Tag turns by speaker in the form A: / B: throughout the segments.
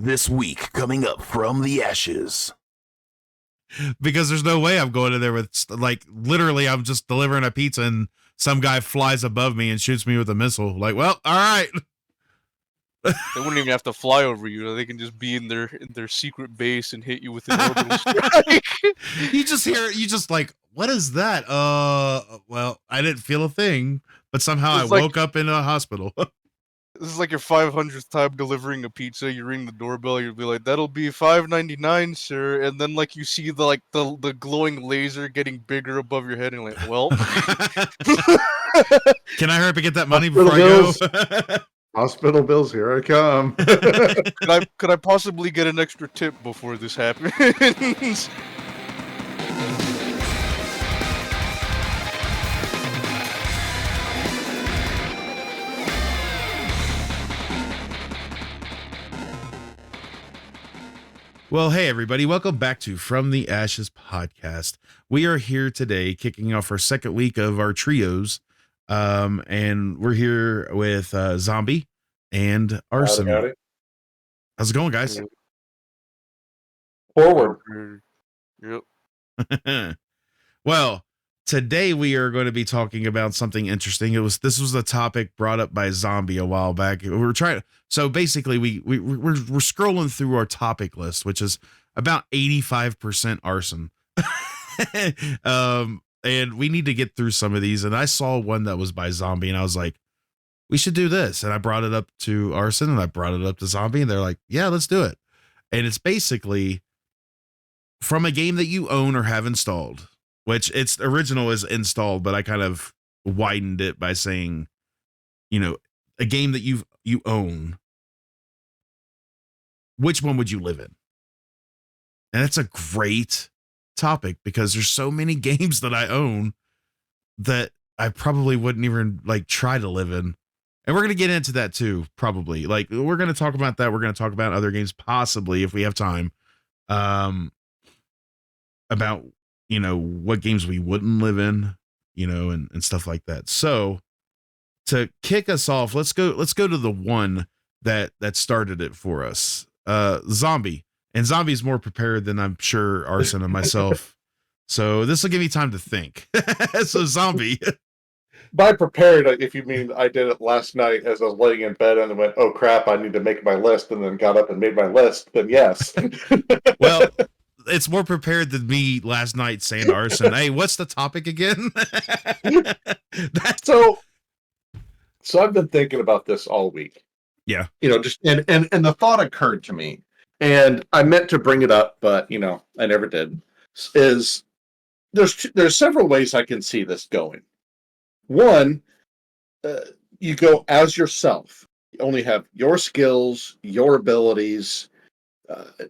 A: This week, coming up from the ashes.
B: Because there's no way I'm going in there with, like, literally I'm just delivering a pizza and some guy flies above me and shoots me with a missile. Like, well, all right.
C: They wouldn't even have to fly over you. They can just be in their secret base and hit you with an orbital strike.
B: You just like, what is that? Well, I didn't feel a thing, but somehow
C: It's
B: I
C: like-
B: woke up in a hospital.
C: This is like your 500th time delivering a pizza. You ring the doorbell. You'll be like, "That'll be $5.99, sir." And then like you see the glowing laser getting bigger above your head, and you're like, "Well,
B: Can I hurry up and get that money before I go?
D: Hospital bills, here I come.
C: could I possibly get an extra tip before this happens?"
B: Well, hey, everybody. Welcome back to From the Ashes podcast. We are here today kicking off our second week of our trios. And we're here with Zhombi and Arson.
D: Howdy.
B: How's it going, guys?
D: Forward.
C: Yep.
B: Well, today we are going to be talking about something interesting. This was a topic brought up by Zhombi a while back. So basically we're scrolling through our topic list, which is about 85% arson. And we need to get through some of these. And I saw one that was by Zhombi and I was like, we should do this. And I brought it up to Arson and I brought it up to Zhombi and they're like, yeah, let's do it. And it's basically from a game that you own or have installed, which its original is installed, but I kind of widened it by saying, a game that you own. Which one would you live in? And it's a great topic because there's so many games that I own that I probably wouldn't even try to live in. And we're going to get into that too, probably. We're going to talk about that. We're going to talk about other games, possibly, if we have time. About what games we wouldn't live in, and stuff like that. So to kick us off, let's go to the one that started it for us. Zhombi. And Zhombi's more prepared than I'm sure Arson and myself. So this will give me time to think. So Zhombi.
D: By prepared, if you mean I did it last night as I was laying in bed and I went, oh crap, I need to make my list, and then got up and made my list, then yes.
B: Well, it's more prepared than me last night saying to Arson, hey, what's the topic again?
D: So I've been thinking about this all week.
B: Yeah.
D: Just and the thought occurred to me, and I meant to bring it up, but I never did. Is there's several ways I can see this going. One, you go as yourself. You only have your skills, your abilities.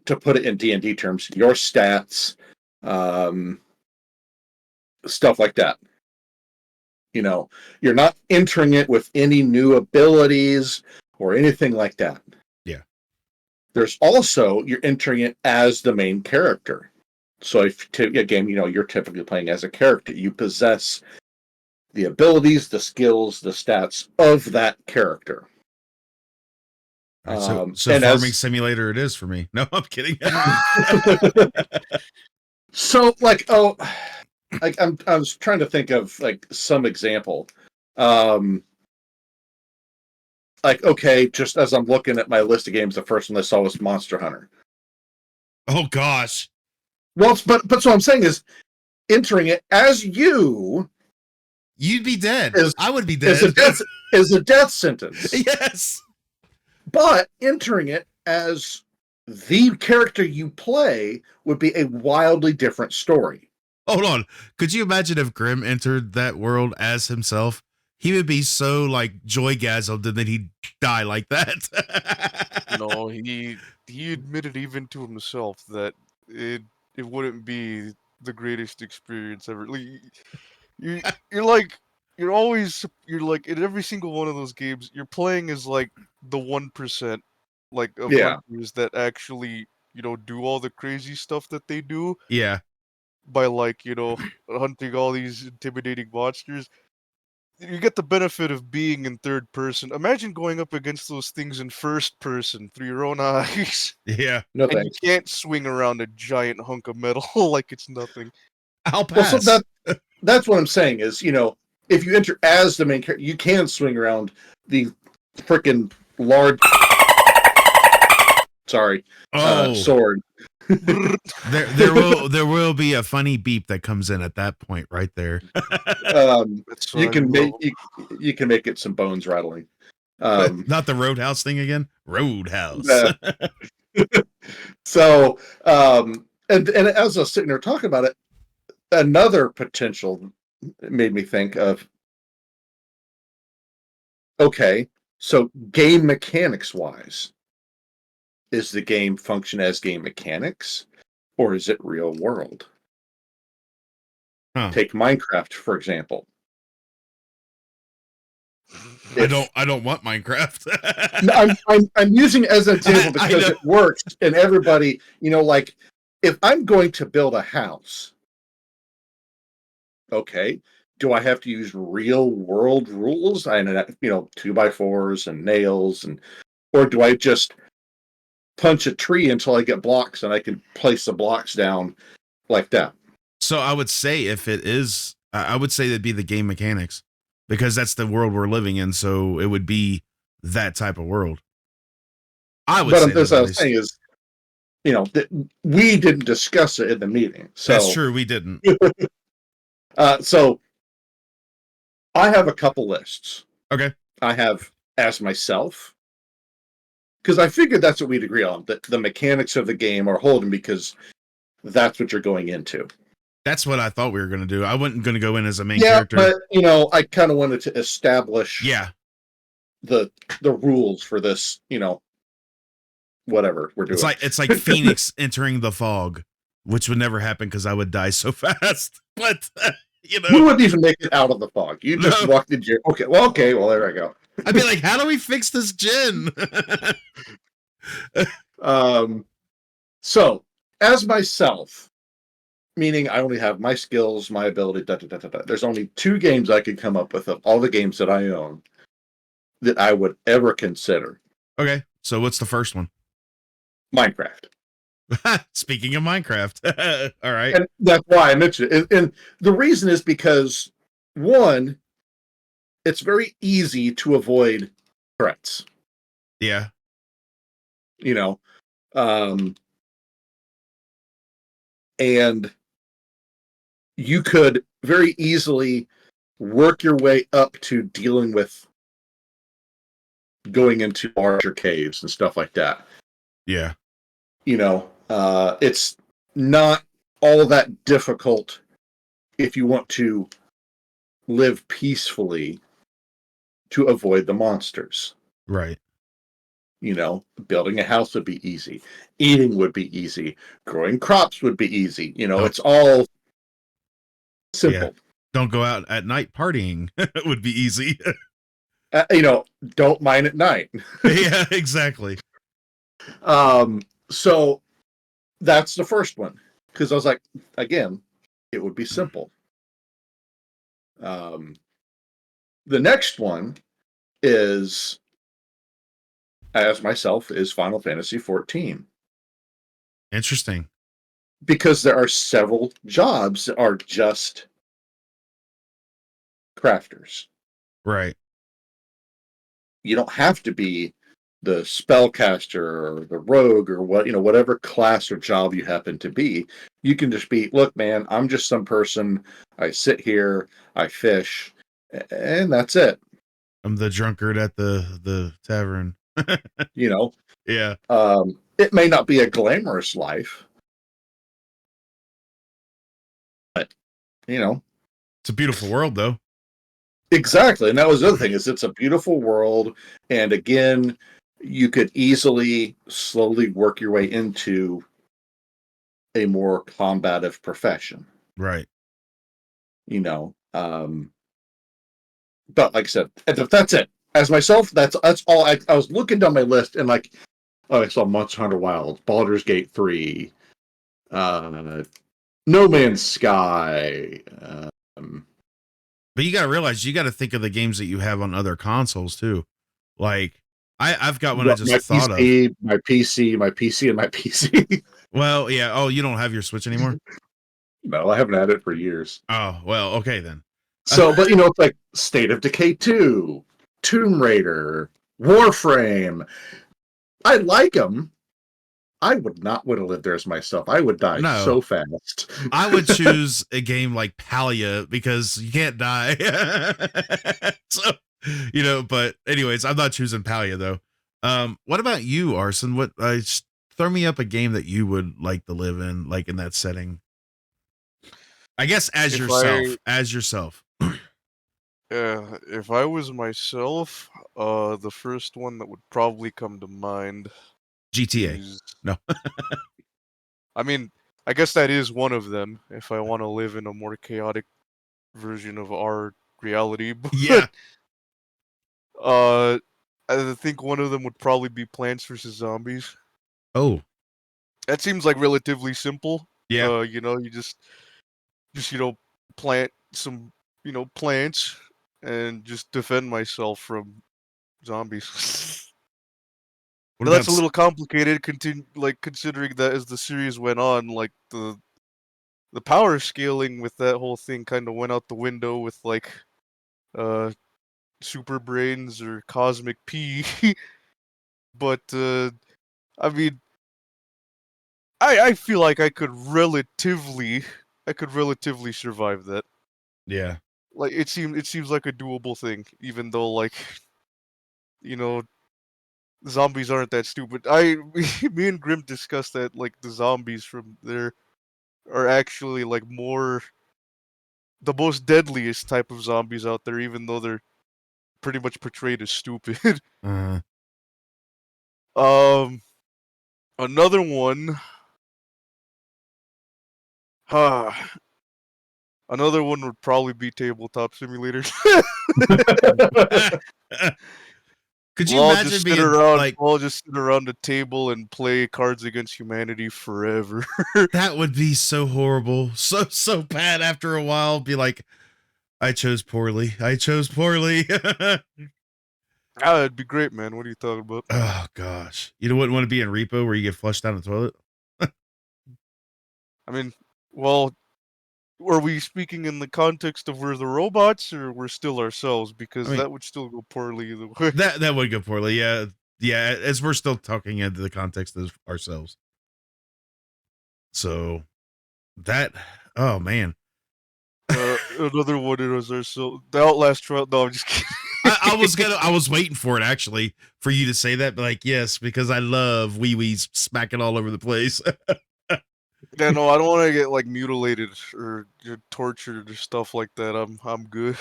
D: To put it in D&D terms, your stats, stuff like that. You're not entering it with any new abilities or anything like that.
B: Yeah.
D: There's also, you're entering it as the main character. So if a game, you're typically playing as a character, you possess the abilities, the skills, the stats of that character.
B: Right, so farming simulator it is for me. No, I'm kidding.
D: So I was trying to think of some example. Okay, just as I'm looking at my list of games, the first one I saw was Monster Hunter.
B: Oh gosh.
D: Well, but so I'm saying is entering it as you'd
B: be dead. I would be dead.
D: Is a death sentence.
B: Yes.
D: But entering it as the character you play would be a wildly different story.
B: Hold on. Could you imagine if Grimm entered that world as himself? He would be so joy-gasmed and then he'd die like that.
C: No, he admitted even to himself that it wouldn't be the greatest experience ever. You're always in every single one of those games, you're playing as the 1%, of hunters that actually, do all the crazy stuff that they do.
B: Yeah.
C: By hunting all these intimidating monsters. you get the benefit of being in third person. Imagine going up against those things in first person through your own eyes.
B: Yeah,
D: No
C: And you
D: thanks.
C: can't swing around a giant hunk of metal like it's nothing.
B: I'll
D: Well, so
B: pass.
D: that's what I'm saying is, if you enter as the main character, you can swing around the freaking large,
B: Oh,
D: sword.
B: there will be a funny beep that comes in at that point right there.
C: That's why
D: You
C: I
D: can make
C: love
D: you can make it some bones rattling. Um,
B: Not the Roadhouse thing again. Roadhouse.
D: uh, so, and as I was sitting there talking about it, another potential made me think of, okay, so game mechanics wise, is the game function as game mechanics, or is it real world?
B: Huh.
D: Take Minecraft, for example.
B: I don't want Minecraft.
D: No, I'm using it as an example
B: I
D: because
B: know.
D: it works, and everybody, like, if I'm going to build a house, okay, do I have to use real world rules? And 2x4s and nails, or do I just punch a tree until I get blocks and I can place the blocks down like that?
B: So I would say if it is, I would say it'd be the game mechanics because that's the world we're living in. So it would be that type of world. I would say
D: As
B: that
D: I
B: at
D: was
B: least.
D: saying is, that we didn't discuss it in the meeting. So
B: That's true. We didn't.
D: So I have a couple lists.
B: Okay.
D: I have as myself, because I figured that's what we'd agree on, that the mechanics of the game are holding because that's what you're going into.
B: That's what I thought we were going to do. I wasn't going to go in as a main
D: Yeah,
B: character.
D: but I kind of wanted to establish the rules for this, whatever we're doing.
B: It's like Phoenix entering the fog, which would never happen because I would die so fast. But
D: you wouldn't even make it out of the fog. You just walked into your okay. Well, there I go.
B: I'd be like, how do we fix this gen?
D: So as myself, meaning I only have my skills, my ability. There's only 2 games I could come up with of all the games that I own that I would ever consider.
B: Okay, so what's the first one?
D: Minecraft.
B: Speaking of Minecraft, all right,
D: And that's why I mentioned it. And the reason is because, one, it's very easy to avoid threats.
B: yeah,
D: And you could very easily work your way up to dealing with going into larger caves and stuff like that.
B: yeah.
D: It's not all that difficult if you want to live peacefully to avoid the monsters.
B: Right.
D: Building a house would be easy. Eating would be easy. Growing crops would be easy. It's all simple.
B: Yeah. Don't go out at night partying. It would be easy.
D: Don't mine at night.
B: Yeah, exactly.
D: So that's the first one. Because I was like, again, it would be simple. The next one is, as myself, is Final Fantasy 14.
B: Interesting.
D: Because there are several jobs that are just crafters.
B: Right.
D: You don't have to be the spellcaster or the rogue or whatever class or job you happen to be. You can just be, look, man, I'm just some person. I sit here, I fish, and that's it.
B: I'm the drunkard at the tavern. Yeah.
D: It may not be a glamorous life, but
B: it's a beautiful world though.
D: Exactly. And that was the other thing, is it's a beautiful world. And again, you could easily slowly work your way into a more combative profession.
B: Right.
D: But like I said, that's it. As myself, that's all. I was looking down my list and I saw Monster Hunter Wilds, Baldur's Gate 3, No Man's Sky,
B: But you got to realize you got to think of the games that you have on other consoles too. Like I've got one I just thought of.
D: My PC, and my PC.
B: Well, yeah. Oh, you don't have your Switch anymore?
D: No, I haven't had it for years.
B: Oh, well, okay then.
D: So, but it's like State of Decay 2, Tomb Raider, Warframe. I like them. I would not want to live there as myself. I would die so fast.
B: I would choose a game like Palia because you can't die. So, but anyways, I'm not choosing Palia though. What about you, Arson? Throw me up a game that you would like to live in, like in that setting. I guess as yourself.
C: If I was myself, the first one that would probably come to mind
B: GTA.
C: is...
B: No.
C: I mean, I guess that is one of them if I want to live in a more chaotic version of our reality. But,
B: yeah.
C: I think one of them would probably be Plants vs. Zombies.
B: Oh.
C: That seems like relatively simple.
B: Yeah.
C: You just plant some, plants and just defend myself from zombies. That's a little complicated, considering that as the series went on, like the power scaling with that whole thing kind of went out the window with like super brains or cosmic P. But I mean, I feel like I could relatively survive that.
B: Yeah.
C: Like it seems like a doable thing, even though like zombies aren't that stupid. Me and Grim discussed that like the zombies from there are actually like the most deadliest type of zombies out there, even though they're pretty much portrayed as stupid. Another one. Another one would probably be Tabletop Simulator.
B: Could you imagine being
C: we'll just sit around the table and play Cards Against Humanity forever?
B: That would be so horrible, so bad. After a while, be like, I chose poorly.
C: It'd be great, man. What are you talking about?
B: Oh gosh, you wouldn't want to be in Repo where you get flushed down the toilet.
C: I mean, well, are we speaking in the context of we're the robots or we're still ourselves? Because that would still go poorly either way.
B: That would go poorly, yeah. As we're still talking into the context of ourselves. So that, oh man.
C: Another one is ourselves. The Outlast trial. No, I'm just kidding.
B: I was waiting for it actually for you to say that, but like yes, because I love wee-wees smacking all over the place.
C: Yeah, no, I don't want to get like mutilated or tortured or stuff like that. I'm good.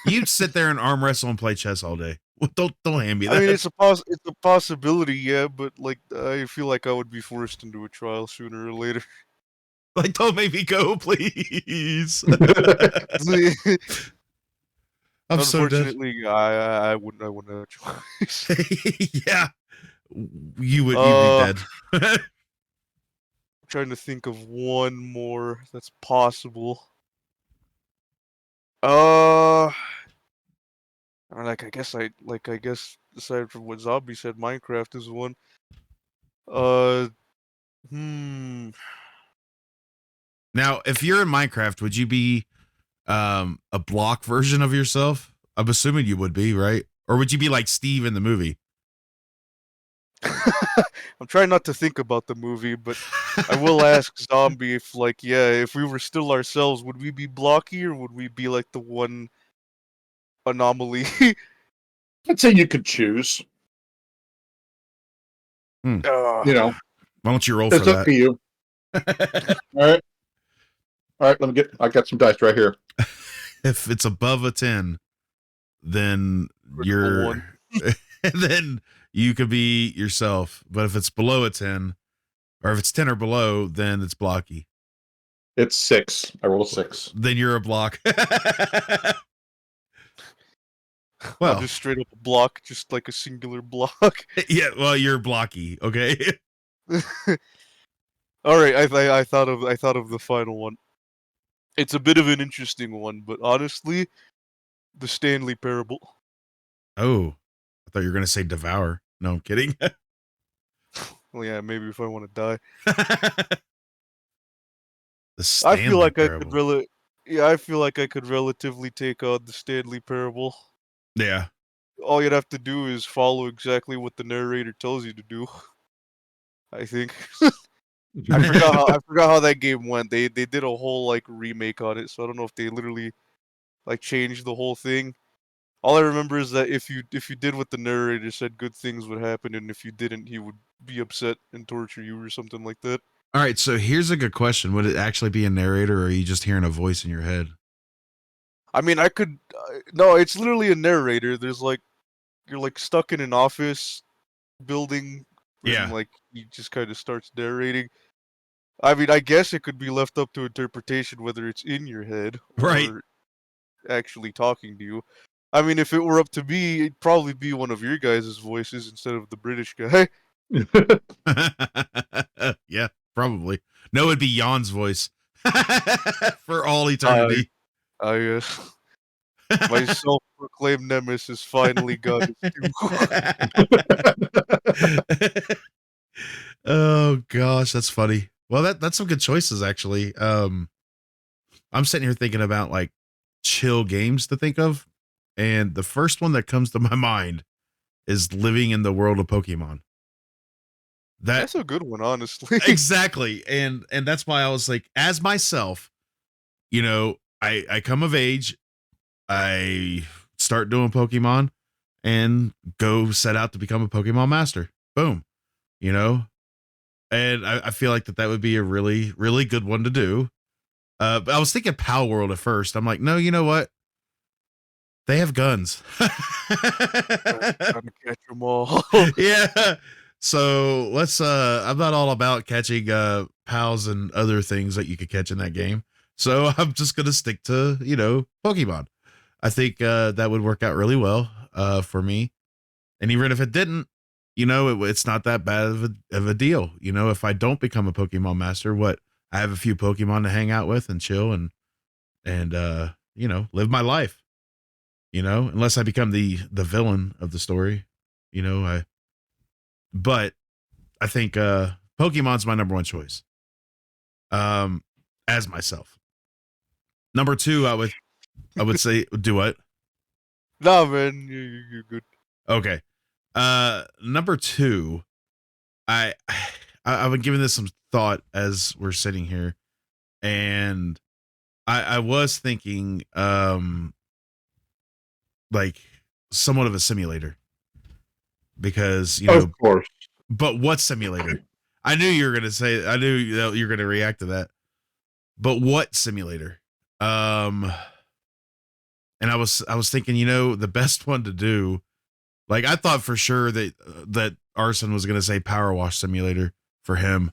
B: You'd sit there and arm wrestle and play chess all day. Well, don't hand me that.
C: I mean, it's a possibility, yeah, but like I feel like I would be forced into a trial sooner or later.
B: Like, don't make me go, please. I'm so dead.
C: Unfortunately, I wouldn't have a choice.
B: Yeah, you would. You'd be dead.
C: I'm trying to think of one more that's possible. I guess aside from what Zombie said, Minecraft is one.
B: Now, if you're in Minecraft, would you be a block version of yourself? I'm assuming you would be, right? Or would you be like Steve in the movie?
C: I'm trying not to think about the movie, but I will ask Zombie if we were still ourselves, would we be blocky or would we be like the one anomaly?
D: I'd say you could choose.
B: Why don't you roll
D: it's
B: for
D: up
B: that?
D: to you. All right, I got some dice right here.
B: If it's above a 10, then then you could be yourself. But if it's below a 10, or if it's 10 or below, then it's blocky.
D: It's 6. I rolled a 6.
B: Then you're a block. Well,
C: I'm just straight up a block, just like a singular block.
B: Yeah, well, you're blocky, okay?
C: All right, I thought of the final one. It's a bit of an interesting one, but honestly, The Stanley Parable.
B: Oh, I thought you were gonna say devour. No, I'm kidding.
C: Well, yeah, maybe if I want to die.
B: The Stanley
C: I feel like
B: Parable.
C: I feel like I could relatively take on the Stanley Parable.
B: Yeah.
C: All you'd have to do is follow exactly what the narrator tells you to do. I think. I forgot how that game went. They did a whole like remake on it, so I don't know if they literally like changed the whole thing. All I remember is that if you did what the narrator said, good things would happen, and if you didn't, he would be upset and torture you or something like that.
B: All right, so here's a good question. Would it actually be a narrator, or are you just hearing a voice in your head?
C: I mean, I could. No, it's literally a narrator. There's like you're like stuck in an office building,
B: Yeah.
C: and like he just kind of starts narrating. I mean, I guess it could be left up to interpretation whether it's in your head or
B: Right.
C: actually talking to you. I mean, if it were up to me, it'd probably be one of your guys' voices instead of the British guy.
B: Yeah, probably. No, it'd be Jan's voice for all eternity.
C: My self-proclaimed nemesis finally got his due.
B: Oh gosh, that's funny. Well, that's some good choices actually. I'm sitting here thinking about like chill games to think of, and the first one that comes to my mind is living in the world of Pokemon.
C: That's a good one, honestly.
B: Exactly, and that's why I was like, as myself, you know, I come of age, I start doing Pokemon, and go set out to become a Pokemon master. Boom, you know, and I feel like that would be a really really good one to do. But I was thinking Pal World at first. I'm like, no, you know what? They have guns.
C: Gotta catch them all.
B: Yeah. So let's I'm not all about catching pals and other things that you could catch in that game. So I'm just gonna stick to, Pokemon. I think that would work out really well for me. And even if it didn't, it's not that bad of a deal. If I don't become a Pokemon master, what, I have a few Pokemon to hang out with and chill and live my life. Unless I become the villain of the story, but I think Pokemon's my number one choice. As myself. Number two, I would say do what?
C: Nah, man, you're good.
B: Okay. Number two, I've been giving this some thought as we're sitting here, and I was thinking like somewhat of a simulator, because
D: of course.
B: But what simulator? I knew you were gonna say. I knew you were gonna react to that. But what simulator? And I was thinking, the best one to do. Like, I thought for sure that Arson was gonna say Power Wash Simulator for him.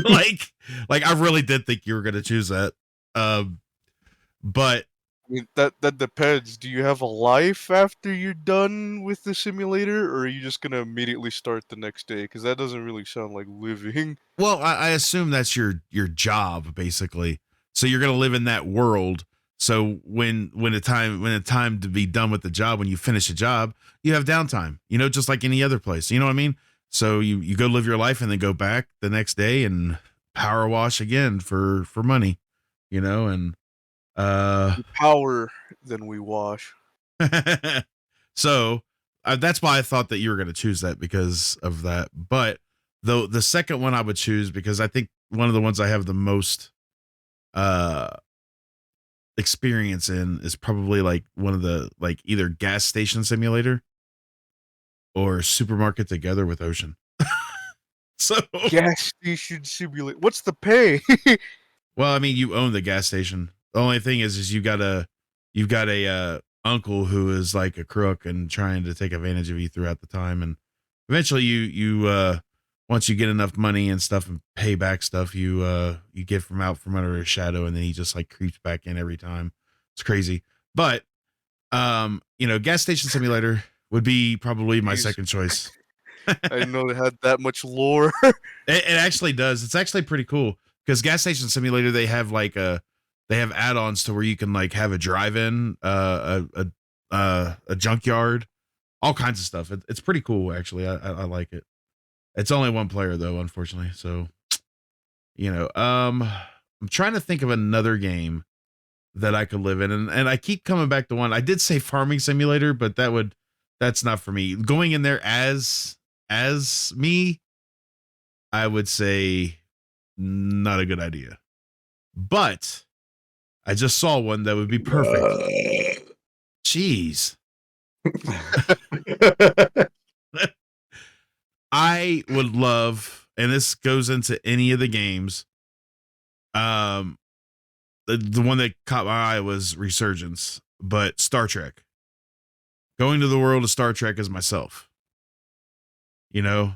B: like I really did think you were gonna choose that. But
C: I mean, that depends. Do you have a life after you're done with the simulator, or are you just gonna immediately start the next day? Because that doesn't really sound like living.
B: well, I assume that's your job basically. So you're gonna live in that world. So when the time to be done with the job, when you finish a job, you have downtime. Just like any other place. You know what I mean? So you go live your life and then go back the next day and power wash again for money. And
C: Power, then we wash.
B: so that's why I thought that you were going to choose that, because of that. But the second one I would choose, because I think one of the ones I have the most experience in is probably like one of the, like, either gas station simulator or supermarket together with Ocean. So
C: Gas station simulator. What's the pay?
B: well, I mean, you own the gas station. The only thing is you've got a uncle who is like a crook and trying to take advantage of you throughout the time, and eventually you once you get enough money and stuff and pay back stuff, you get from under his shadow, and then he just like creeps back in every time. It's crazy. But gas station simulator would be probably my second choice.
C: I didn't know they had that much lore.
B: It actually does. It's actually pretty cool, because gas station simulator, they have They have add-ons to where you can like have a drive-in, a junkyard, all kinds of stuff. It's pretty cool, actually. I like it. It's only one player though, unfortunately. So, I'm trying to think of another game that I could live in, and I keep coming back to one. I did say Farming Simulator, but that's not for me. Going in there as me, I would say not a good idea. But I just saw one that would be perfect. Jeez. I would love, and this goes into any of the games. The one that caught my eye was Resurgence, but Star Trek. Going to the world of Star Trek as myself. And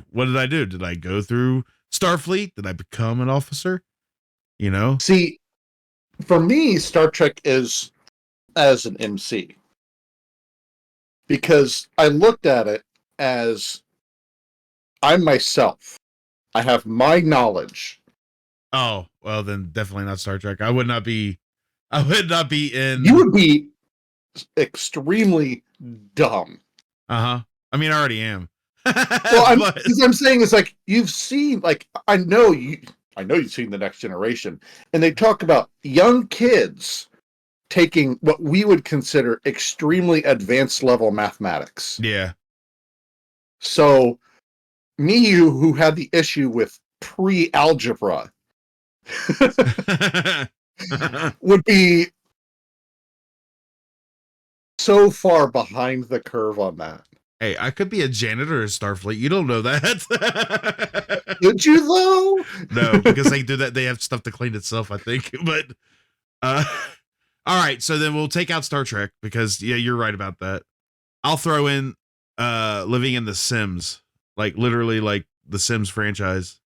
B: what did I do? Did I go through Starfleet? Did I become an officer?
D: See, for me, Star Trek is as an MC. Because I looked at it as I'm myself. I have my knowledge.
B: Oh, well then definitely not Star Trek. I would not be in.
D: You would be extremely dumb.
B: Uh-huh. I mean, I already am.
D: Well, I'm saying is like you've seen, like I know you've seen The Next Generation, and they talk about young kids taking what we would consider extremely advanced level mathematics.
B: Yeah.
D: So, me who had the issue with pre-algebra would be so far behind the curve on that.
B: Hey, I could be a janitor at Starfleet. You don't know that.
D: Did you though?
B: No, because they do that. They have stuff to clean itself, I think. But all right, so then we'll take out Star Trek because you're right about that. I'll throw in living in The Sims, like literally like the Sims franchise.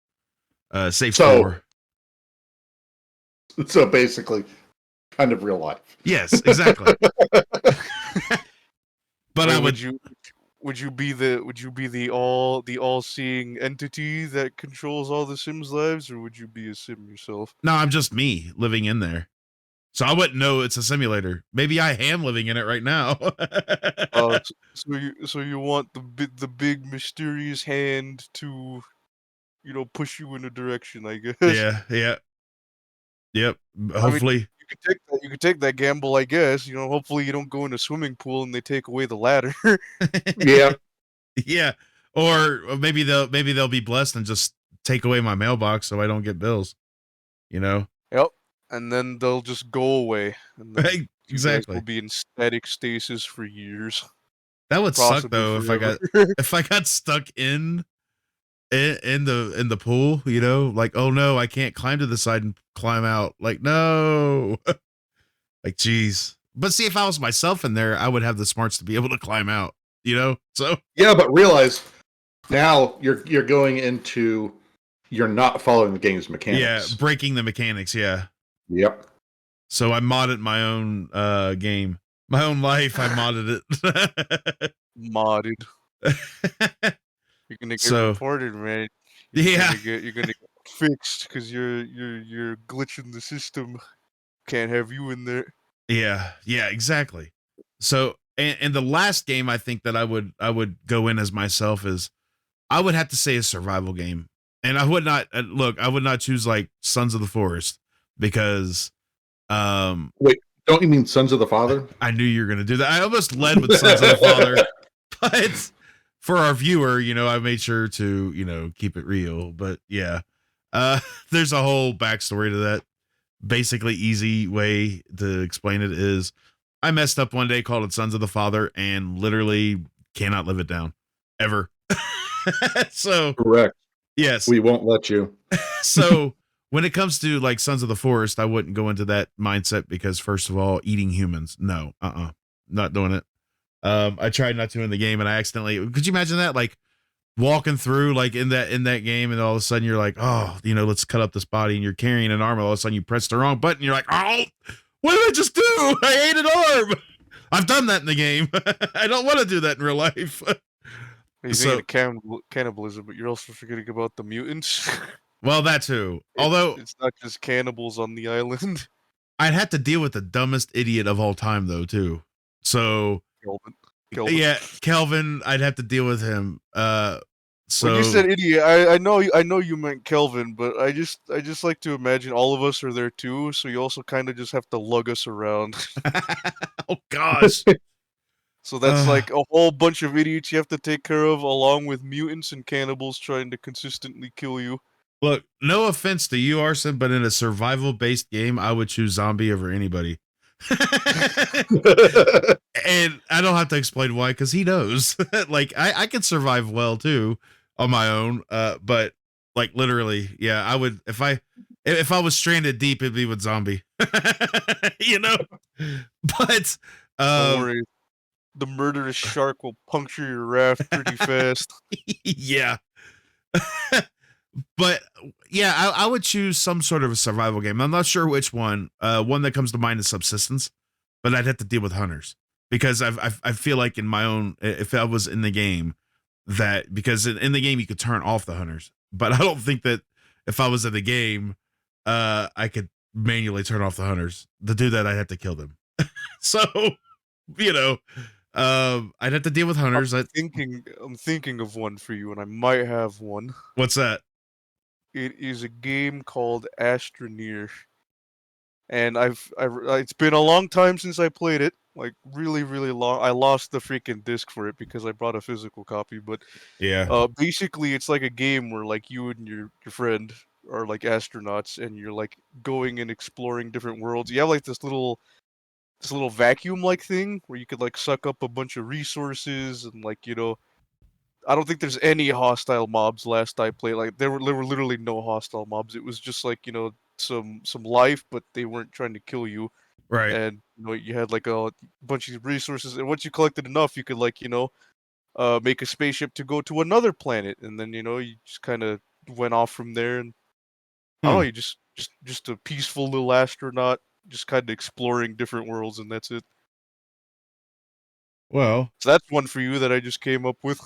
B: Save store.
D: So basically, kind of real life.
B: Yes, exactly. But
C: wait, would you be the all-seeing entity that controls all the Sims lives, or would you be a Sim yourself?
B: No, I'm just me living in there. So I wouldn't know it's a simulator. Maybe I am living in it right now.
C: So you want the big mysterious hand to, push you in a direction, I guess.
B: Yeah. Yep. Hopefully.
C: I mean, you could take that gamble, I guess. Hopefully you don't go in a swimming pool and they take away the ladder.
D: Yeah.
B: Yeah. Or maybe they'll be blessed and just take away my mailbox so I don't get bills.
C: Yep. And then they'll just go away. And then
B: exactly.
C: Will be in static stasis for years.
B: That would suck though if I got stuck in the pool, like, oh no, I can't climb to the side and climb out. Like, no. Like, geez. But see, if I was myself in there, I would have the smarts to be able to climb out, so.
D: Yeah, but realize now you're going into, you're not following the game's mechanics.
B: Yeah, breaking the mechanics, yeah.
D: Yep.
B: So I modded my own game. My own life, I modded it.
C: Modded. You're gonna get reported, man.
B: Yeah.
C: You're gonna get fixed because you're glitching the system. Can't have you in there.
B: Yeah, exactly. So and the last game I think that I would go in as myself is, I would have to say a survival game. And I would not I would not choose like Sons of the Forest because
D: wait, don't you mean Sons of the Father?
B: I knew you were gonna do that. I almost led with Sons of the Father, but for our viewer, I made sure to, keep it real. But yeah, there's a whole backstory to that. Basically, easy way to explain it is I messed up one day, called it Sons of the Father, and literally cannot live it down ever. So
D: correct.
B: Yes,
D: we won't let you.
B: So when it comes to like Sons of the Forest, I wouldn't go into that mindset because first of all, eating humans, no, not doing it. I tried not to in the game, and I accidentally. Could you imagine that? Like walking through, like in that game, and all of a sudden you're like, oh, let's cut up this body, and you're carrying an arm. And all of a sudden you press the wrong button. You're like, oh, what did I just do? I ate an arm. I've done that in the game. I don't want to do that in real life.
C: You're thinking of cannibalism, but you're also forgetting about the mutants.
B: Well, that too. Although
C: It's not just cannibals on the island.
B: I'd have to deal with the dumbest idiot of all time, though, too. So
C: Kelvin.
B: yeah, Kelvin, I'd have to deal with him. So
C: When you said idiot, I know you meant Kelvin, but I just like to imagine all of us are there too, so you also kind of just have to lug us around.
B: oh gosh.
C: So that's like a whole bunch of idiots you have to take care of, along with mutants and cannibals trying to consistently kill you.
B: Look, no offense to you, Arson, but in a survival-based game, I would choose zombie over anybody. And I don't have to explain why, because he knows. Like I could survive well too on my own. But like literally, yeah, I would if I was stranded deep, it'd be with zombie. you know? But
C: Don't worry, the murderous shark will puncture your raft pretty fast.
B: yeah. But yeah, I would choose some sort of a survival game. I'm not sure which one. One that comes to mind is subsistence, but I'd have to deal with hunters because I feel like in my own, if I was in the game, that because in the game you could turn off the hunters, but I don't think that if I was in the game, I could manually turn off the hunters. To do that, I'd have to kill them. So, you know, I'd have to deal with hunters.
C: I'm thinking of one for you, and I might have one.
B: What's that?
C: It is a game called Astroneer, and it's been a long time since I played it, like really long. I lost the freaking disc for it because I brought a physical copy, but
B: Yeah.
C: basically it's like a game where like you and your friend are like astronauts, and you're like going and exploring different worlds. You have like this little vacuum like thing where you could like suck up a bunch of resources and like I don't think there's any hostile mobs last I played. Like there were literally no hostile mobs. It was just like, some life, but they weren't trying to kill you.
B: Right.
C: And you had like a bunch of resources, and once you collected enough, you could like, make a spaceship to go to another planet, and then you just kind of went off from there, and I don't know, you just a peaceful little astronaut just kind of exploring different worlds, and that's it.
B: Well,
C: So that's one for you that I just came up with.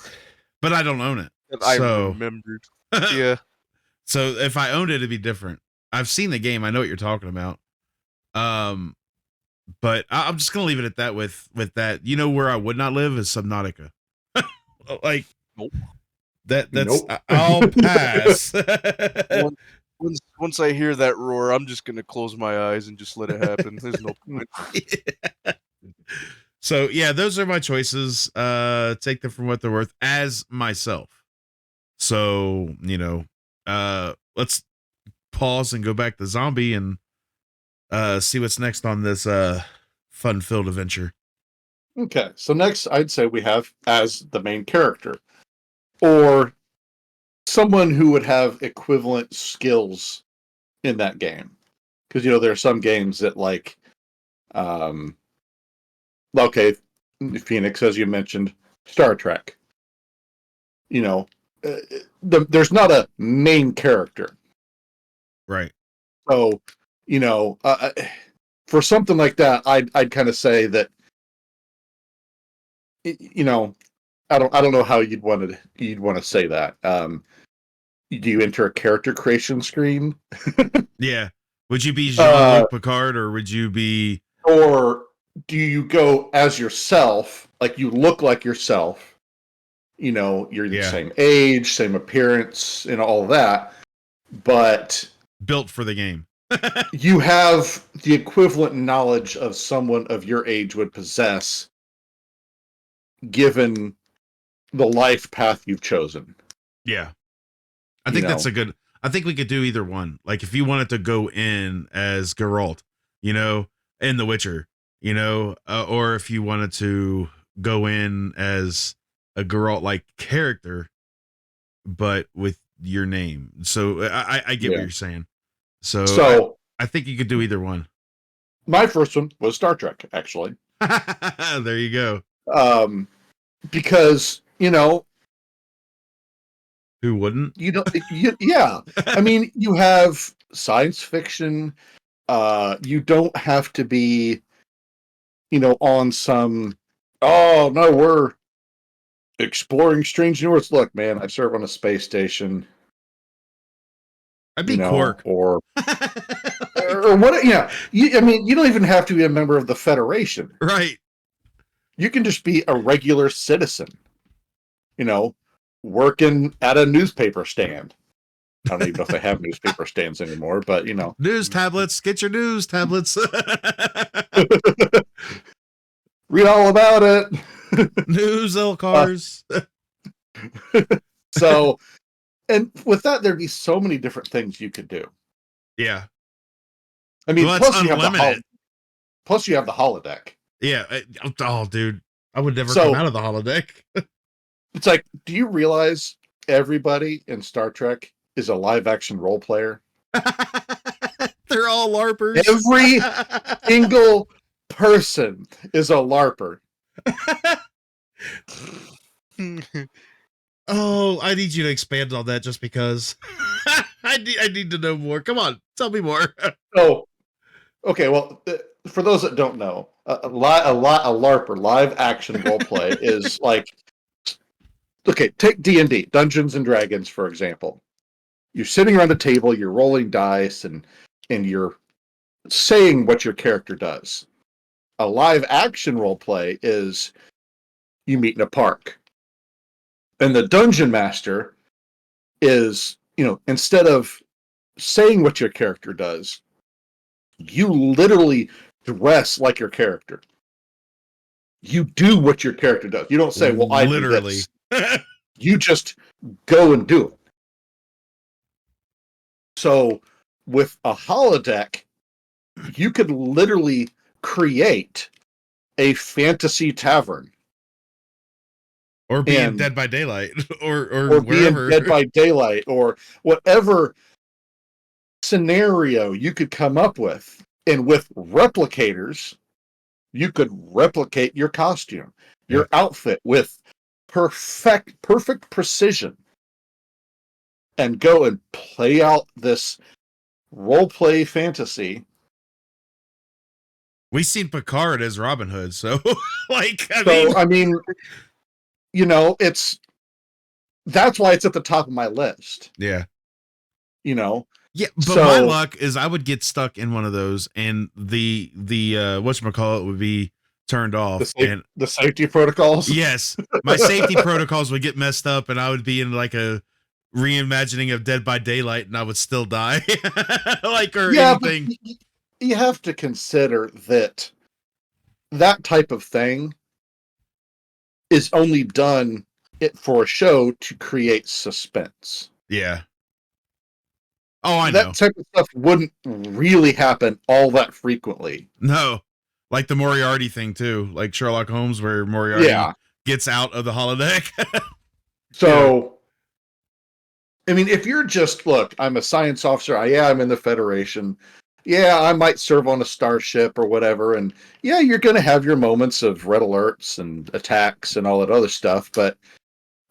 B: but I don't own it.
C: That I
B: So
C: remembered. Yeah.
B: So if I owned it, it'd be different. I've seen the game. I know what you're talking about. But I'm just gonna leave it at that. With that, where I would not live is Subnautica. Like,
C: Nope.
B: That's
D: Nope.
B: I'll pass.
C: Once I hear that roar, I'm just gonna close my eyes and just let it happen. There's no point.
B: So yeah, those are my choices. Take them from what they're worth as myself. So let's pause and go back to zombie and see what's next on this fun-filled adventure.
D: Okay, so next I'd say we have as the main character, or someone who would have equivalent skills in that game. Because there are some games that okay, Phoenix, as you mentioned, Star Trek. There's not a main character.
B: Right.
D: So, for something like that, I'd kind of say that, I don't know how you'd want to say that. Do you enter a character creation screen?
B: Yeah. Would you be Jean-Luc Picard, or would you be,
D: or do you go as yourself? Like you look like yourself. You're the same age, same appearance, and all that, but
B: built for the game.
D: You have the equivalent knowledge of someone of your age would possess, given the life path you've chosen.
B: Yeah. I think that's I think we could do either one. Like if you wanted to go in as Geralt, in The Witcher, or if you wanted to go in as a Geralt-like character, but with your name. So I get what you're saying. So I think you could do either one.
D: My first one was Star Trek, actually.
B: There you go.
D: Because,
B: who wouldn't?
D: Yeah. I mean, you have science fiction. You don't have to be, on some, oh, no, we're exploring strange new worlds. Look, man, I serve on a space station.
B: I'd be Quark.
D: or what? Yeah, I mean, you don't even have to be a member of the Federation.
B: Right.
D: You can just be a regular citizen. Working at a newspaper stand. I don't even know if they have newspaper stands anymore, but
B: News tablets. Get your news tablets.
D: read all about it.
B: News cars.
D: So, and with that, there'd be so many different things you could do.
B: Yeah.
D: I mean,
B: Well,
D: plus you have the holodeck.
B: Yeah. Oh, dude, I would never
D: So-
B: come out of the holodeck.
D: It's like, do you realize everybody in Star Trek is a live action role player?
B: They're all LARPers.
D: Every single person is a LARPer.
B: Oh, I need you to expand on that just because I need to know more. Come on, tell me more.
D: Oh, okay. Well, for those that don't know, a LARPer, live action role play, is like, okay, take D&D, Dungeons and Dragons, for example. You're sitting around a table, you're rolling dice, and you're saying what your character does. A live action role play is you meet in a park. And the dungeon master is, instead of saying what your character does, you literally dress like your character. You do what your character does. You don't say, well, I
B: literally
D: do this. You just go and do it. So with a holodeck, you could literally create a fantasy tavern.
B: or being Dead by Daylight, or
D: being
B: wherever.
D: Dead by Daylight, or whatever scenario you could come up with. And with replicators, you could replicate your costume, your outfit with perfect precision, and go and play out this role play fantasy.
B: We seen Picard as Robin Hood, so
D: I mean, that's why it's at the top of my list.
B: Yeah. Yeah, but
D: So,
B: my luck is I would get stuck in one of those, and the whatchamacallit would be turned off, and
D: the safety protocols.
B: yes, my safety protocols would get messed up, and I would be in like a reimagining of Dead by Daylight, and I would still die, anything.
D: But you have to consider that type of thing is only done for a show to create suspense.
B: Yeah. Oh, I know.
D: That type of stuff wouldn't really happen all that frequently.
B: No. Like the Moriarty thing, too. Like Sherlock Holmes, where Moriarty gets out of the holodeck.
D: So, I mean, if you're just, look, I'm a science officer. I'm in the Federation. Yeah, I might serve on a starship or whatever. And yeah, you're going to have your moments of red alerts and attacks and all that other stuff. But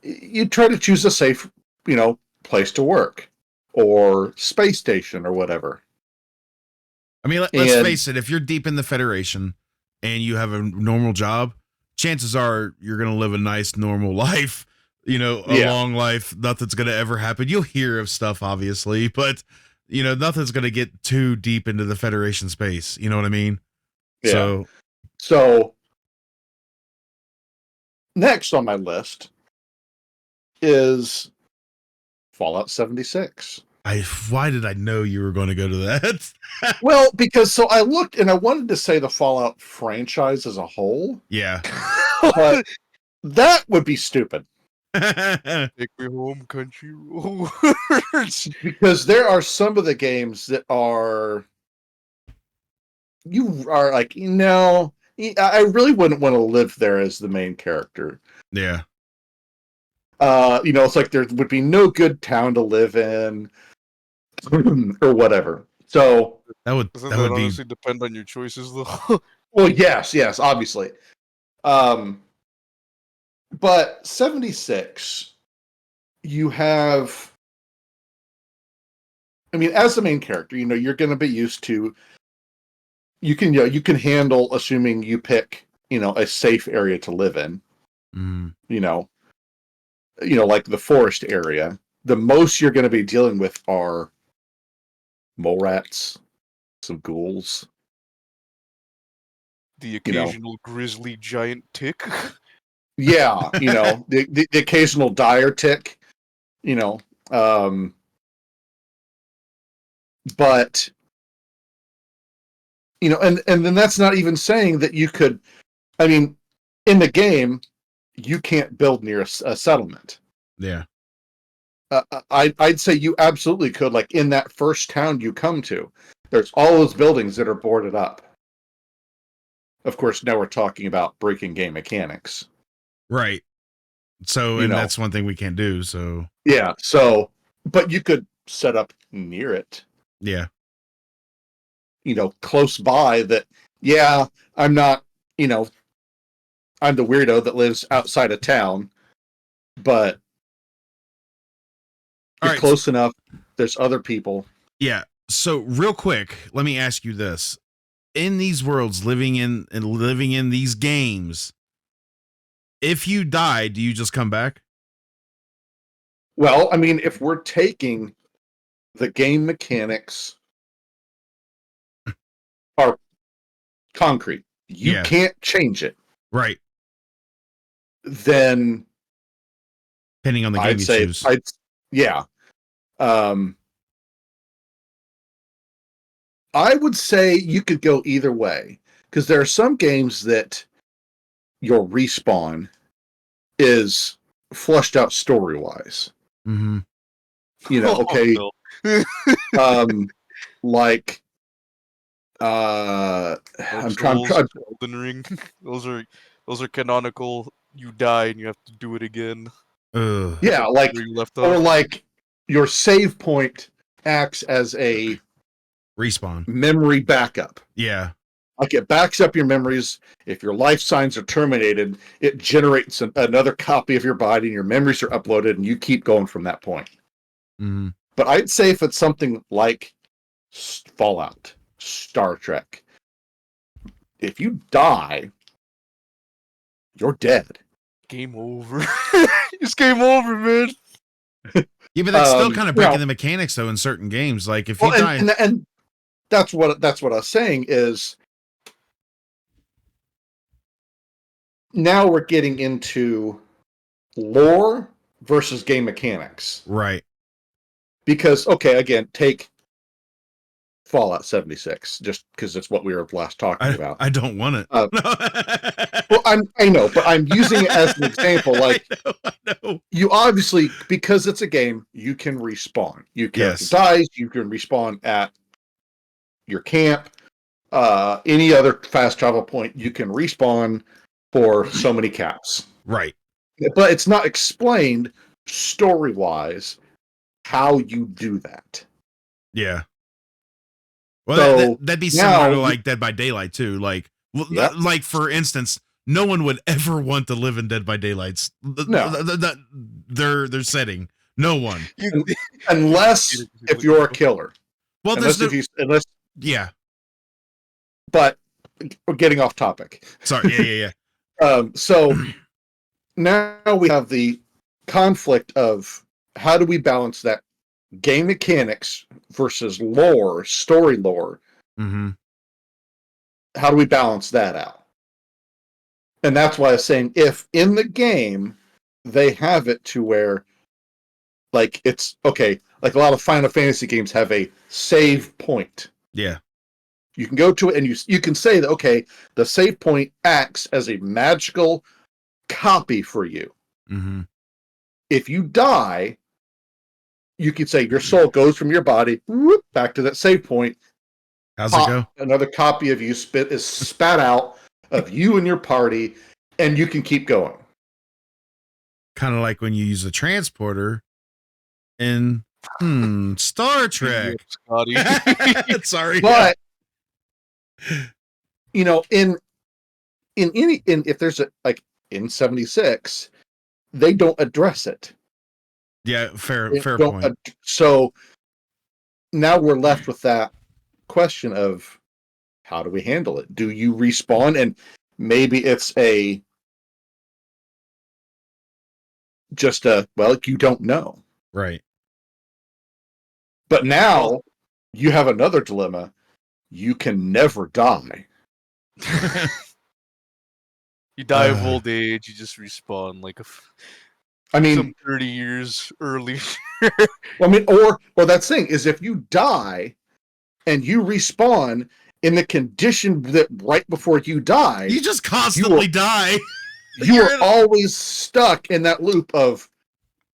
D: you try to choose a safe, place to work. Or space station or whatever.
B: I mean, let's face it, if you're deep in the Federation and you have a normal job, chances are you're going to live a nice, normal life, long life. Nothing's going to ever happen. You'll hear of stuff, obviously, but, nothing's going to get too deep into the Federation space. You know what I mean?
D: Yeah. So next on my list is Fallout 76.
B: Why did I know you were going to go to that?
D: Well, because I looked and I wanted to say the Fallout franchise as a whole.
B: Yeah.
D: But that would be stupid.
C: Take me home, country roads.
D: Because there are some of the games that are... You are like, I really wouldn't want to live there as the main character.
B: Yeah.
D: It's like there would be no good town to live in, or whatever. So
B: that
C: honestly depend on your choices, though.
D: Well, yes, obviously. But 76, you have. I mean, as the main character, you're going to be used to. You can handle, assuming you pick, a safe area to live in.
B: Mm.
D: Like the forest area, the most you're going to be dealing with are mole rats, some ghouls.
C: The occasional grizzly giant tick.
D: Yeah, the occasional dire tick, you know. But and then that's not even saying that you could. I mean, in the game, you can't build near a settlement.
B: Yeah.
D: I'd say you absolutely could. Like in that first town you come to, there's all those buildings that are boarded up. Of course, now we're talking about breaking game mechanics.
B: Right. So, and that's one thing we can't do. So,
D: yeah. So, but you could set up near it.
B: Yeah.
D: Close by that. Yeah, I'm not, I'm the weirdo that lives outside of town, but you're close enough. There's other people.
B: Yeah. So real quick, let me ask you this. In these worlds, living in these games, if you die, do you just come back?
D: Well, I mean, if we're taking the game mechanics are concrete, you can't change it.
B: Right.
D: Then
B: depending on the game you choose.
D: Yeah. I would say you could go either way, because there are some games that your respawn is flushed out story wise.
B: Mm-hmm.
D: Okay. Like I'm trying.
C: Elden Ring. Those are canonical. You die and you have to do it again.
D: Yeah, like
C: where you left
D: or
C: off.
D: like your save point acts as a
B: respawn
D: memory backup.
B: Yeah.
D: Like it backs up your memories. If your life signs are terminated, it generates another copy of your body and your memories are uploaded and you keep going from that point.
B: Mm-hmm.
D: But I'd say if it's something like Fallout, Star Trek, if you die, you're dead.
C: Game over. It's game over, man.
B: Yeah, but that's still kind of breaking the mechanics, though, in certain games. Like if you die,
D: and that's what I was saying is now we're getting into lore versus game mechanics,
B: right?
D: Because again, take Fallout 76, just because it's what we were last talking about.
B: I don't want it.
D: Well, I know, but I'm using it as an example. Like,
B: I know.
D: You obviously, because it's a game, you can respawn. You can dies, you can respawn at your camp. Any other fast travel point, you can respawn for so many caps.
B: Right.
D: But it's not explained story-wise how you do that.
B: Yeah. Well,
D: So
B: that'd be similar to like Dead by Daylight too. Like, like for instance, no one would ever want to live in Dead by Daylight's their setting. No one,
D: unless if you're a killer.
B: Well,
D: unless
B: yeah.
D: But we're getting off topic.
B: Sorry. Yeah.
D: So now we have the conflict of how do we balance that game mechanics versus lore, story lore.
B: Mm-hmm.
D: How do we balance that out? And that's why I was saying if in the game they have it to where like it's okay, like a lot of Final Fantasy games have a save point.
B: Yeah.
D: You can go to it and you can say that, okay, the save point acts as a magical copy for you.
B: Mm-hmm.
D: If you die, you could say your soul goes from your body back to that save point.
B: How's it go?
D: Another copy of you is spat out of you and your party, and you can keep going.
B: Kind of like when you use a transporter in Star Trek. Sorry.
D: But in if there's like in 76, they don't address it.
B: Yeah, fair point.
D: So now we're left with that question of how do we handle it? Do you respawn? And maybe it's you don't know.
B: Right.
D: But now you have another dilemma. You can never die.
C: You die of old age. You just respawn like
D: I mean,
C: some 30 years early.
D: I mean, or that's the thing is if you die and you respawn in the condition that right before you died,
B: You just constantly die.
D: You are always stuck in that loop of,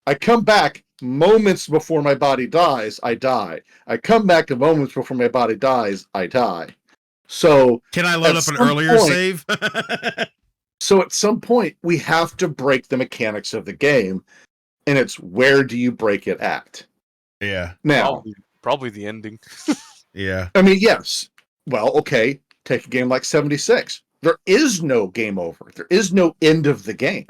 D: I come back moments before my body dies, I die. I come back moments before my body dies, I die. So
B: can I load up an earlier save?
D: So at some point, we have to break the mechanics of the game, and it's where do you break it at?
B: Yeah.
D: Now,
C: probably the ending.
B: Yeah.
D: I mean, yes. Well, okay, take a game like 76. There is no game over. There is no end of the game.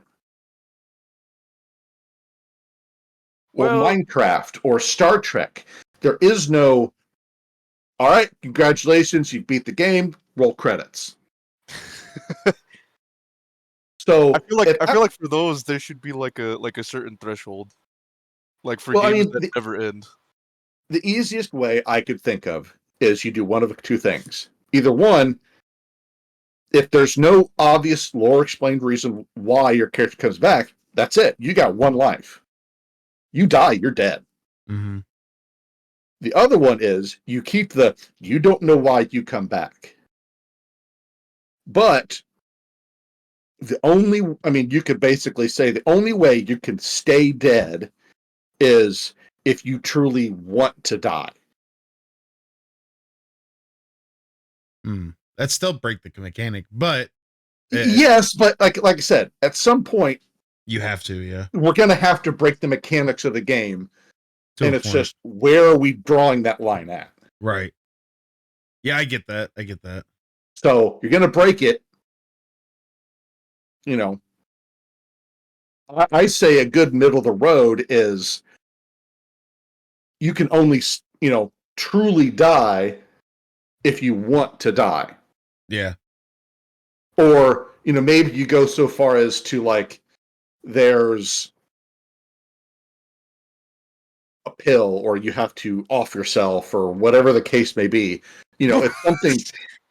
D: Or Minecraft or Star Trek. There is no, all right, congratulations, you beat the game, roll credits. So
C: I feel like for those there should be like a certain threshold. Like for games that never end.
D: The easiest way I could think of is you do one of two things. Either one, if there's no obvious lore explained reason why your character comes back, that's it. You got one life. You die, you're dead.
B: Mm-hmm.
D: The other one is you keep you don't know why you come back. But you could basically say the only way you can stay dead is if you truly want to die.
B: That still break the mechanic, but
D: yes, but like I said, at some point
B: you have to, yeah.
D: We're gonna have to break the mechanics of the game, and it's just where are we drawing that line at?
B: Right. Yeah, I get that.
D: So you're gonna break it. You know, I say a good middle of the road is you can only truly die if you want to die.
B: Yeah.
D: Or, maybe you go so far as to like, there's a pill or you have to off yourself or whatever the case may be. It's something,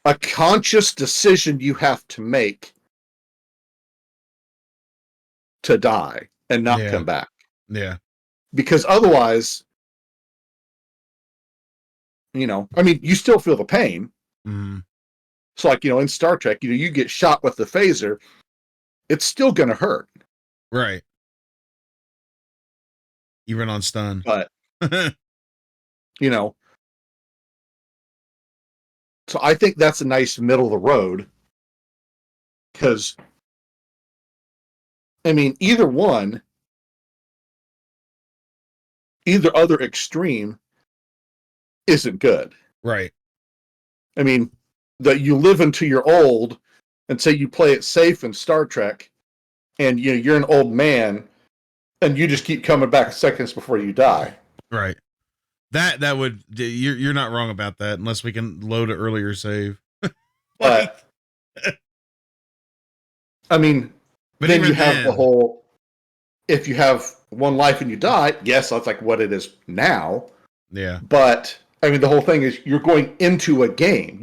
D: a conscious decision you have to make to die and not come back.
B: Yeah.
D: Because otherwise, you still feel the pain.
B: Mm-hmm.
D: So like, in Star Trek, you get shot with the phaser, it's still going to hurt.
B: Right. Even on stun.
D: But, so I think that's a nice middle of the road. Because, either other extreme isn't good.
B: Right.
D: That you live until you're old and say you play it safe in Star Trek and you're an old man and you just keep coming back seconds before you die.
B: Right. That would, you're not wrong about that unless we can load an earlier save.
D: But then you have the whole, if you have one life and you die, yes, that's like what it is now.
B: Yeah.
D: But the whole thing is you're going into a game.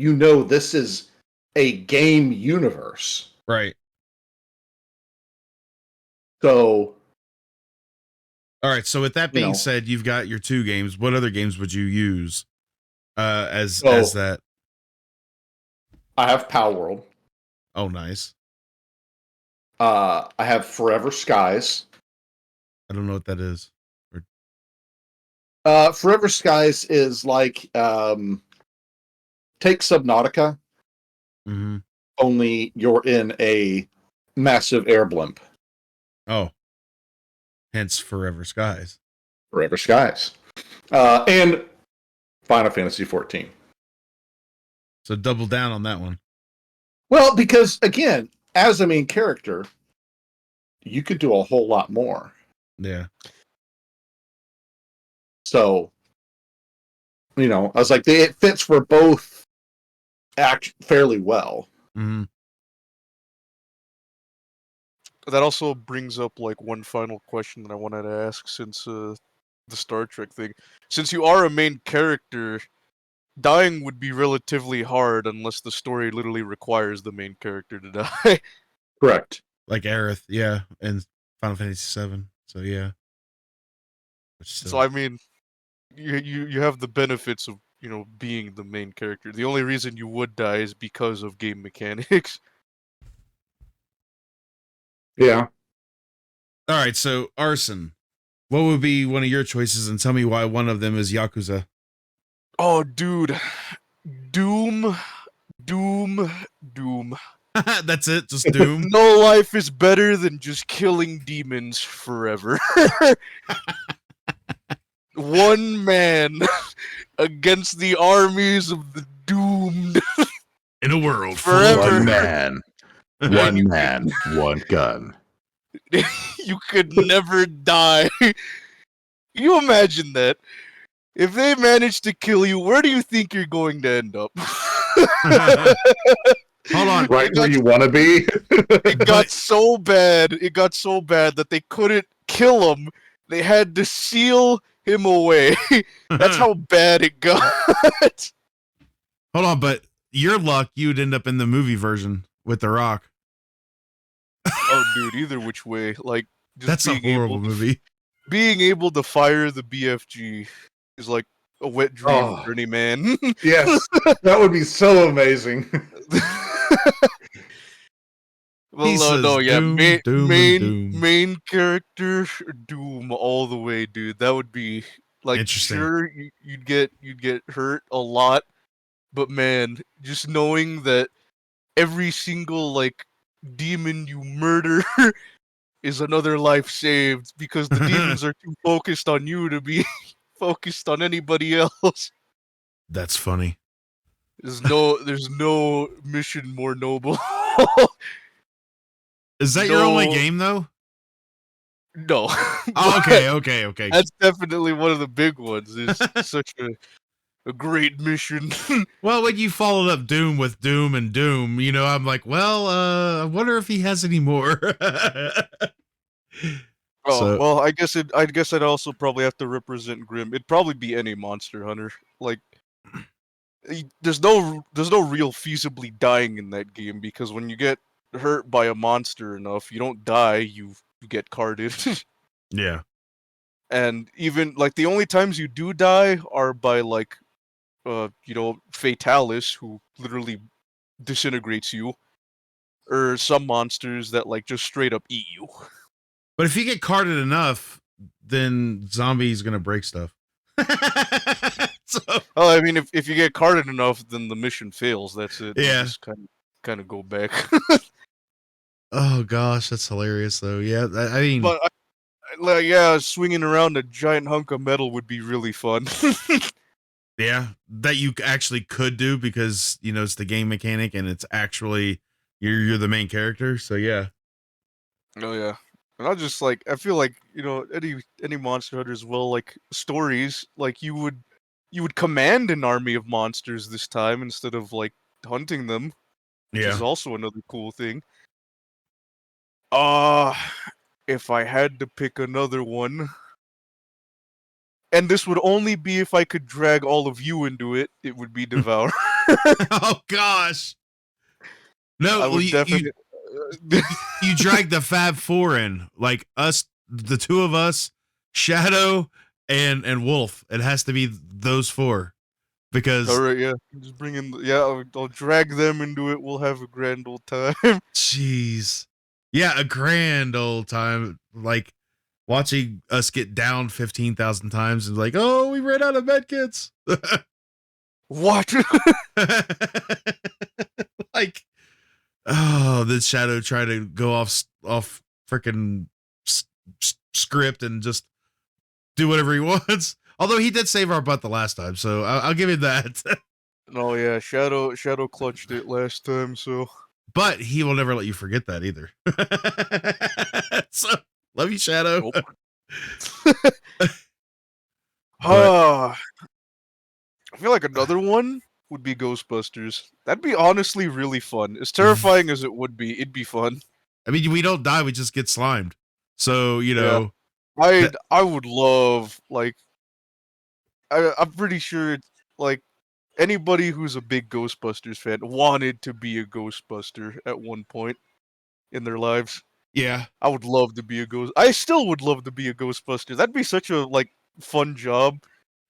D: This is a game universe.
B: Right.
D: So.
B: All right. So with that being said, you've got your two games. What other games would you use as that?
D: I have Power World.
B: Oh, nice.
D: I have Forever Skies.
B: I don't know what that is.
D: Forever Skies is like take Subnautica.
B: Mm-hmm.
D: Only you're in a massive air blimp.
B: Oh. Hence Forever Skies.
D: Forever Skies. And Final Fantasy 14.
B: So double down on that one.
D: Well, because again, as a main character, you could do a whole lot more.
B: Yeah.
D: So, I was like, it fits for both act fairly well.
B: Mm-hmm.
C: That also brings up like one final question that I wanted to ask since the Star Trek thing. Since you are a main character, dying would be relatively hard unless the story literally requires the main character to die.
D: Correct.
B: Like Aerith, yeah, and Final Fantasy VII. So yeah. Which
C: So
B: still,
C: I mean, you have the benefits of being the main character. The only reason you would die is because of game mechanics.
D: Yeah.
B: all right. So Arson, what would be one of your choices, and tell me why one of them is Yakuza?
C: Oh, dude, Doom, Doom, Doom.
B: That's it. Just Doom.
C: No life is better than just killing demons forever. One man against the armies of the doomed.
B: In a world full of
C: Forever.
D: One man, one gun.
C: You could never die. You imagine that. If they manage to kill you, where do you think you're going to end up?
B: Hold on.
D: Right where you want to be.
C: It got so bad. It got so bad that they couldn't kill him. They had to seal him away. That's how bad it got.
B: Hold on, but your luck, you'd end up in the movie version with The Rock.
C: Oh, dude, either which way, like, just
B: That's a horrible movie.
C: Being able to fire the BFG is like a wet dream for any man.
D: Yes, that would be so amazing.
C: Well, no, yeah,
B: Doom, Doom.
C: main character Doom all the way, dude. That would be like,
B: Interesting.
C: sure, you'd get hurt a lot, but man, just knowing that every single like demon you murder is another life saved because the demons are too focused on you to be focused on anybody else.
B: That's funny.
C: There's no mission more noble.
B: Is that your only game though?
C: No.
B: Oh, okay.
C: That's definitely one of the big ones. It's such a great mission.
B: Well, when you followed up Doom with Doom and Doom, I'm like, well, I wonder if he has any more.
C: Oh, well, I guess I'd also probably have to represent Grim. It'd probably be any Monster Hunter. Like, there's no real feasibly dying in that game because when you get hurt by a monster enough, you don't die, you get carded.
B: Yeah.
C: And even like the only times you do die are by like Fatalis, who literally disintegrates you, or some monsters that like just straight up eat you.
B: But if you get carded enough, then Zhombi's gonna break stuff. So,
C: I mean, if you get carded enough, then the mission fails. That's it.
B: Yeah.
C: You just kind of go back.
B: oh gosh, that's hilarious though. Yeah, I mean,
C: But yeah, swinging around a giant hunk of metal would be really fun.
B: yeah, that you actually could do because it's the game mechanic and it's actually you're the main character. So yeah.
C: Oh yeah. And I just like, I feel like, any Monster Hunter as well, like stories, like you would command an army of monsters this time instead of like hunting them, which is also another cool thing. If I had to pick another one, and this would only be if I could drag all of you into it, it would be Devour.
B: Oh gosh. No,
C: I would definitely.
B: You drag the Fab Four in, like us, the two of us, Shadow, and Wolf. It has to be those four, because
C: All right, yeah, just bring in. Yeah, I'll drag them into it. We'll have a grand old time.
B: jeez, yeah, a grand old time. Like watching us get down 15,000 times and like, oh, we ran out of medkits.
C: What?
B: Like. Oh, this Shadow tried to go off freaking script and just do whatever he wants. Although he did save our butt the last time, so I'll give him that.
C: Oh yeah, Shadow clutched it last time, so.
B: But he will never let you forget that either. So love you, Shadow.
C: Nope. I feel like another one would be Ghostbusters. That'd be honestly really fun. As terrifying as it would be, it'd be fun.
B: I mean, we don't die; we just get slimed. So
C: I would love, like, I'm pretty sure it's like Anybody who's a big Ghostbusters fan wanted to be a Ghostbuster at one point in their lives.
B: Yeah.
C: I would love to be a ghost. I still would love to be a Ghostbuster. That'd be such a fun job,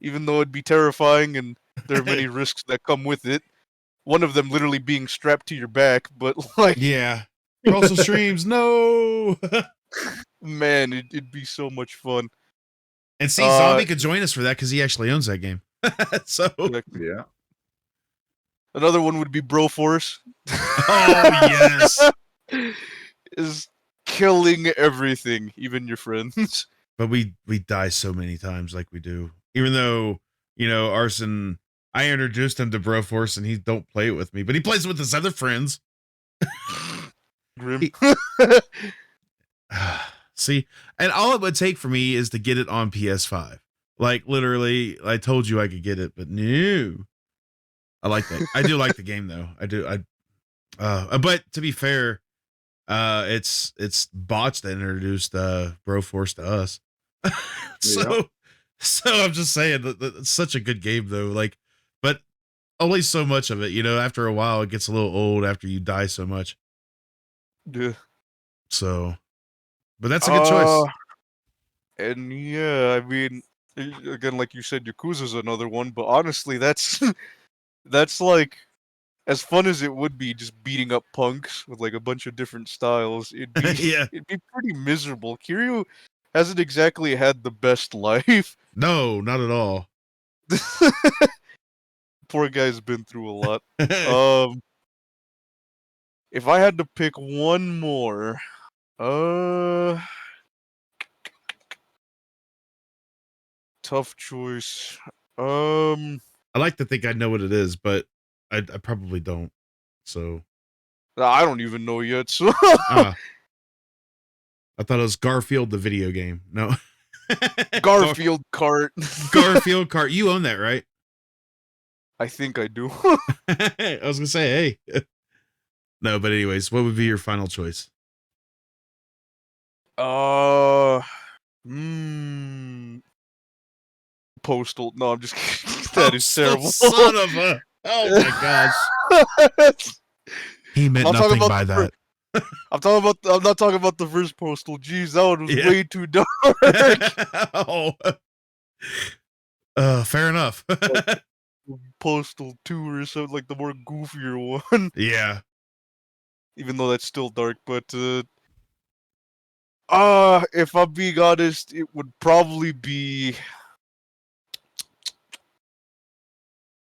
C: even though it'd be terrifying and there are many risks that come with it. One of them literally being strapped to your back, but
B: Yeah. It also streams. No.
C: man, it'd be so much fun.
B: And see, Zombie could join us for that because he actually owns that game. So
D: Yeah.
C: Another one would be Broforce.
B: oh yes.
C: Is killing everything, even your friends.
B: But we die so many times like we do. Even though, Arson, I introduced him to Broforce and he don't play it with me, but he plays with his other friends.
C: Grim.
B: See, and all it would take for me is to get it on PS5. Like literally, I told you I could get it, but no. I like that. I do like the game though. I do. But to be fair, it's bots that introduced Broforce to us. so I'm just saying that it's such a good game though. But only so much of it. After a while, it gets a little old after you die so much.
C: Yeah.
B: So, but that's a good choice.
C: And yeah, I mean, again, like you said, Yakuza's another one. But honestly, that's like as fun as it would be just beating up punks with a bunch of different styles. It'd be it'd be pretty miserable. Kiryu hasn't exactly had the best life.
B: No, not at all.
C: Poor guy's been through a lot. If I had to pick one more, tough choice.
B: I like to think I know what it is, but I probably don't. So
C: I don't even know yet. So
B: I thought it was Garfield the video game. No.
C: Garfield Kart.
B: Garfield Kart. You own that, right?
C: I think I do.
B: I was gonna say, hey. No, but anyways, what would be your final choice?
C: Postal. No, I'm just kidding. That is terrible.
B: Son of a. Oh my gosh. He meant nothing by that.
C: I'm not talking about the first Postal. Jeez, that one was way too dark.
B: Fair enough.
C: Postal 2 or something, like the more goofier one.
B: Yeah.
C: Even though that's still dark, but if I'm being honest, it would probably be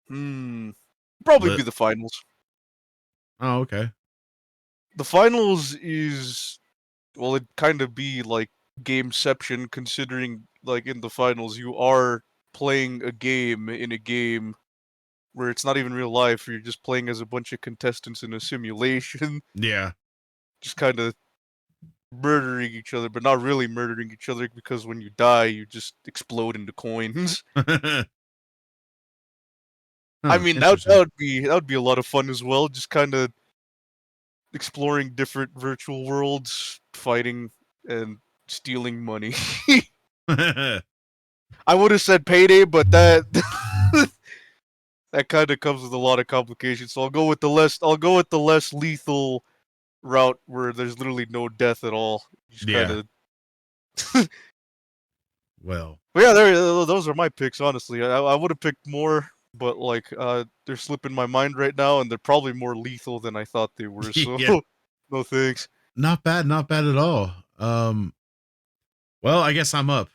C: probably be the finals.
B: Oh, okay.
C: The finals is, well, it'd kind of be like Gameception, considering in the finals you are playing a game in a game where it's not even real life. You're just playing as a bunch of contestants in a simulation.
B: Yeah.
C: Just kind of murdering each other, but not really murdering each other, because when you die, you just explode into coins. I mean, that would be a lot of fun as well. Just kind of exploring different virtual worlds, fighting and stealing money. I would have said Payday, but that that kind of comes with a lot of complications. So I'll go with the less lethal route, where there's literally no death at all. Just
B: yeah. Well.
C: But yeah, those are my picks. Honestly, I would have picked more, but they're slipping my mind right now, and they're probably more lethal than I thought they were. So no thanks.
B: Not bad at all. Well, I guess I'm up.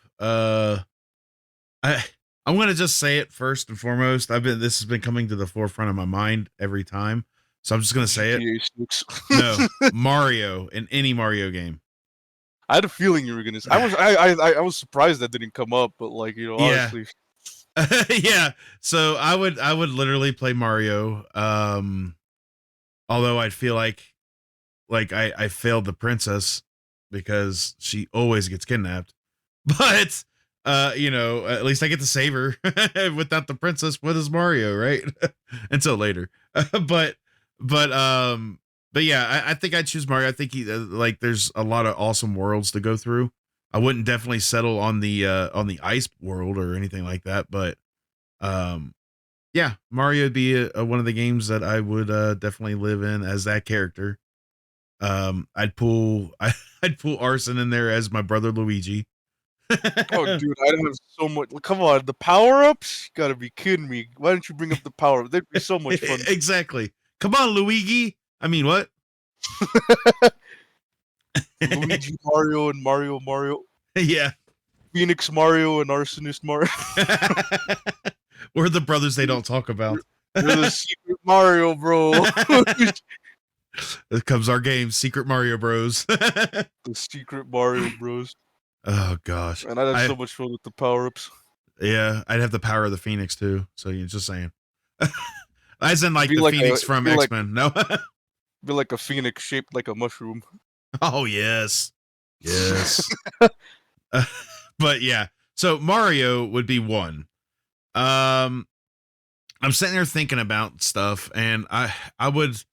B: I'm gonna just say it first and foremost. This has been coming to the forefront of my mind every time, so I'm just gonna say it. No, Mario in any Mario game.
C: I had a feeling you were gonna say. I was surprised that didn't come up, but honestly.
B: Yeah. So I would literally play Mario. Although I'd feel like I failed the princess because she always gets kidnapped. But at least I get to save her. Without the princess, what is Mario, right? Until later. But yeah, I think I'd choose Mario. I think there's a lot of awesome worlds to go through. I wouldn't definitely settle on the ice world or anything like that, but Yeah, Mario would be one of the games that I would definitely live in as that character. I'd pull I'd pull Arson in there as my brother Luigi.
C: Oh, dude, I'd have so much. Come on, the power ups? Gotta be kidding me! Why don't you bring up the power up? They'd be so much fun.
B: Exactly. Come on, Luigi. I mean, what?
C: Luigi Mario and Mario.
B: Yeah.
C: Phoenix Mario and Arsonist Mario.
B: We're the brothers they don't talk about.
C: We're the secret Mario, bro.
B: Here comes our game, Secret Mario Bros.
C: The secret Mario Bros.
B: Oh gosh.
C: And I'd have so much fun with the power ups.
B: Yeah, I'd have the power of the Phoenix too. So you're just saying. As in like
C: Be
B: the
C: like
B: Phoenix from X-Men. No.
C: Be like a phoenix shaped like a mushroom.
B: Oh yes. Yes. But yeah. So Mario would be one. I'm sitting there thinking about stuff, and I was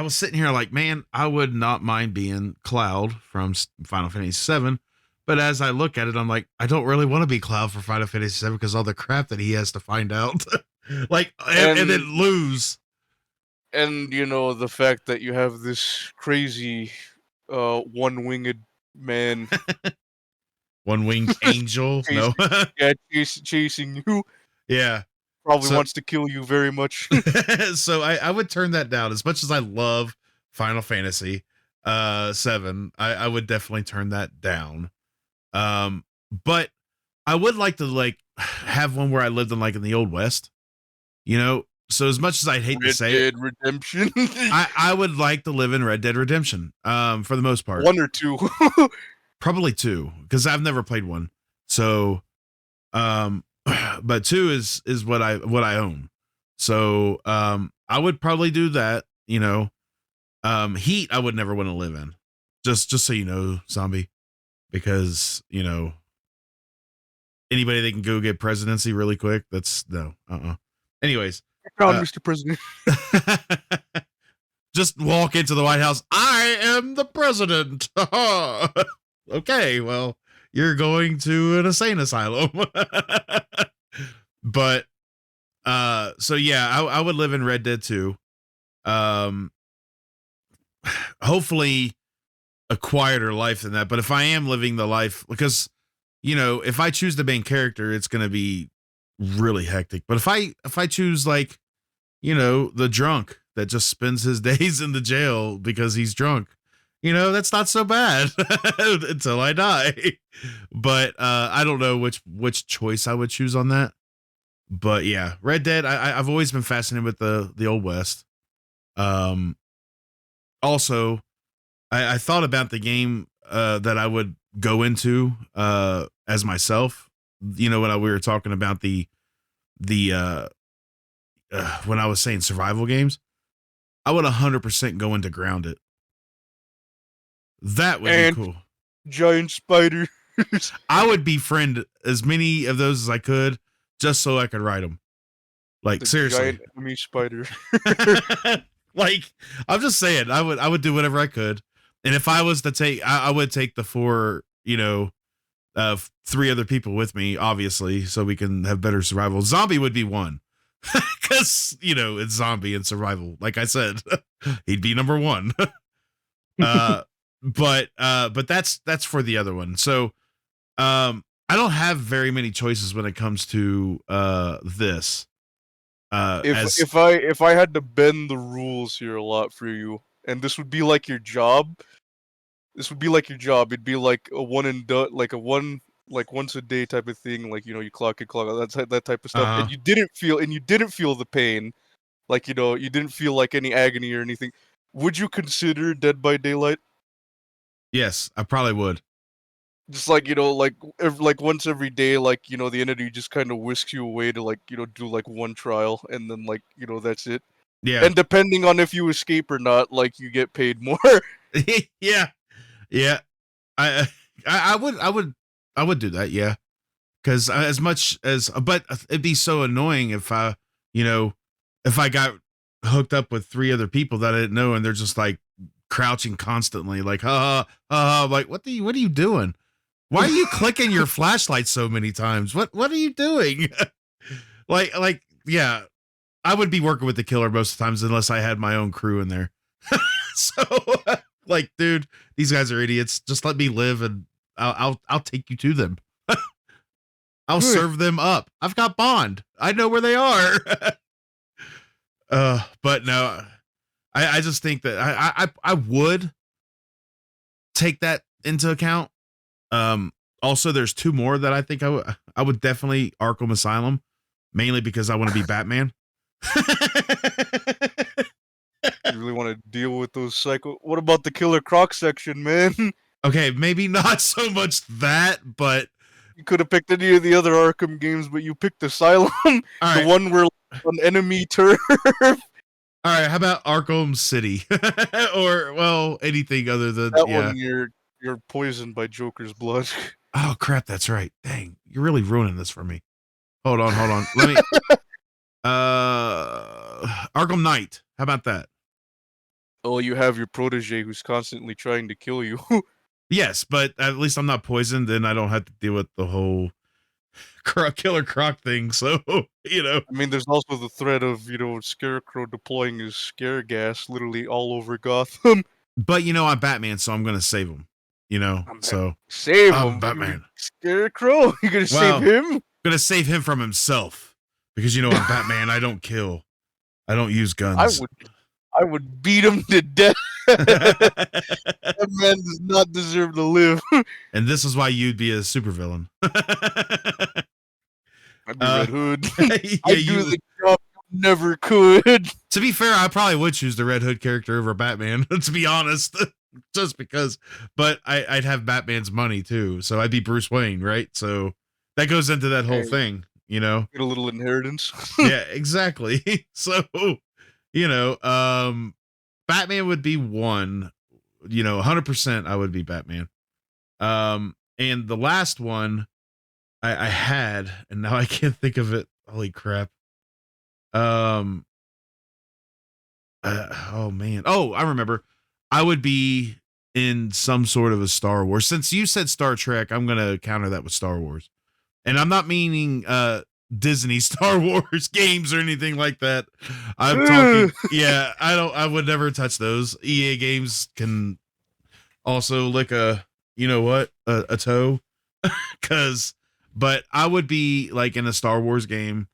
B: sitting here like, man, I would not mind being Cloud from Final Fantasy VII. But as I look at it, I'm like, I don't really want to be Cloud for Final Fantasy VII because all the crap that he has to find out, like, and then lose.
C: And you know the fact that you have this crazy, one-winged man,
B: one-winged angel, no,
C: yeah, chasing you.
B: Yeah,
C: probably wants to kill you very much.
B: So I would turn that down. As much as I love Final Fantasy 7, I would definitely turn that down. But I would like to like have one where I lived in like in the Old West, you know. So as much as I'd hate to say
C: Red Dead Redemption,
B: I would like to live in Red Dead Redemption. For the most part,
C: 1 or 2,
B: probably 2, because I've never played 1. So, but 2 is what I own. So, I would probably do that. You know, Heat I would never want to live in. Just so you know, Zombie, because you know anybody that can go get presidency really quick. That's no. Anyways.
C: Mr. President.
B: Just walk into the White House. I am the president. Okay, well, you're going to an insane asylum. But so yeah, I would live in Red Dead 2. Hopefully a quieter life than that. But if I am living the life, because you know, if I choose the main character, it's gonna be really hectic. But if I choose like, you know, the drunk that just spends his days in the jail because he's drunk, you know, that's not so bad until I die. But I don't know which choice I would choose on that. But yeah, Red Dead, I've always been fascinated with the Old West. Also, I thought about the game that I would go into as myself. You know, when we were talking about the when I was saying survival games, I would 100% go into Grounded. That would be cool.
C: Giant spiders.
B: I would befriend as many of those as I could, just so I could ride them. Like seriously,
C: giant enemy spider.
B: Like I'm just saying, I would do whatever I could, and if I was to take, I would take the 4, you know, 3 other people with me, obviously, so we can have better survival. Zombie would be one. Because you know it's zombie and survival. Like I said, he'd be number 1. But that's for the other one. So I don't have very many choices when it comes to this.
C: If I had to bend the rules here a lot for you, and this would be like your job. It'd be like a one and done, like a one. Like once a day type of thing, like you know, you clock in, clock out, that type of stuff, and you didn't feel the pain, like you know, you didn't feel like any agony or anything. Would you consider Dead by Daylight?
B: Yes, I probably would.
C: Just like you know, like once every day, like you know, the entity just kind of whisks you away to like you know do like one trial, and then like you know that's it.
B: Yeah.
C: And depending on if you escape or not, like you get paid more.
B: Yeah. I would do that, yeah. Because as much as, but it'd be so annoying if I got hooked up with 3 other people that I didn't know, and they're just like crouching constantly, like, like what are you doing? Why are you clicking your flashlight so many times? What are you doing? like yeah, I would be working with the killer most of the times unless I had my own crew in there. So, like, dude, these guys are idiots. Just let me live, and I'll take you to them. I'll serve them up. I've got Bond. I know where they are. But no, I just think that I would take that into account. Also, there's two more that I think I would definitely Arkham Asylum, mainly because I want to be Batman.
C: You really want to deal with those psycho? What about the Killer Croc section, man?
B: Okay, maybe not so much that, but
C: You could have picked any of the other Arkham games, but you picked Asylum,
B: all
C: the
B: right,
C: one where an enemy turf.
B: all right. How about Arkham City, or well, anything other than
C: That
B: yeah.
C: one, you're poisoned by Joker's blood.
B: Oh crap, that's right. Dang, you're really ruining this for me. Hold on. Let me. Arkham Knight. How about that?
C: Oh, you have your protege who's constantly trying to kill you.
B: Yes, but at least I'm not poisoned, and I don't have to deal with the whole killer croc thing. So you know.
C: I mean, there's also the threat of, Scarecrow deploying his scare gas literally all over Gotham.
B: But you know, I'm Batman, so I'm gonna save him. You know, so
C: Save
B: I'm
C: him.
B: Batman.
C: Scarecrow? You gonna
B: Wow.
C: save him?
B: Gonna save him from himself because you know I'm Batman. I don't kill. I don't use guns.
C: I would beat him to death. That man does not deserve to live.
B: And this is why you'd be a supervillain.
C: I'd be Red Hood.
B: Yeah,
C: I do the job you never could.
B: To be fair, I probably would choose the Red Hood character over Batman, to be honest. Just because, but I'd have Batman's money too, so I'd be Bruce Wayne, right? So that goes into that whole thing, you know.
C: Get a little inheritance.
B: Yeah, exactly. So, you know, Batman would be one. 100% I would be Batman. And the last one I had, and now I can't think of it. Holy crap. Oh man. Oh, I remember. I would be in some sort of a Star Wars. Since you said Star Trek, I'm gonna counter that with Star Wars. And I'm not meaning Disney Star Wars games or anything like that. I'm talking I would never touch those. EA games can also lick a toe. But I would be like in a Star Wars game.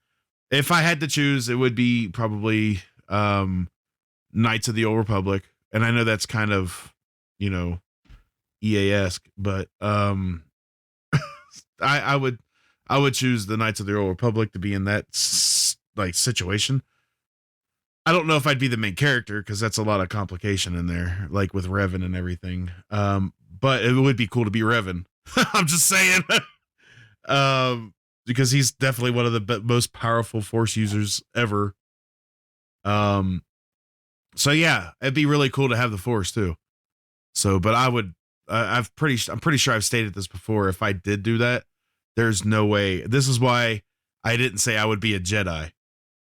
B: If I had to choose, it would be probably Knights of the Old Republic. And I know that's kind of, EA-esque, but I would choose the Knights of the Old Republic to be in that situation. I don't know if I'd be the main character because that's a lot of complication in there, like with Revan and everything. But it would be cool to be Revan. I'm just saying. Because he's definitely one of the most powerful Force users ever. So yeah, it'd be really cool to have the Force too. So, but I would, I'm pretty sure I've stated this before. If I did do that, there's no way. This is why I didn't say I would be a Jedi,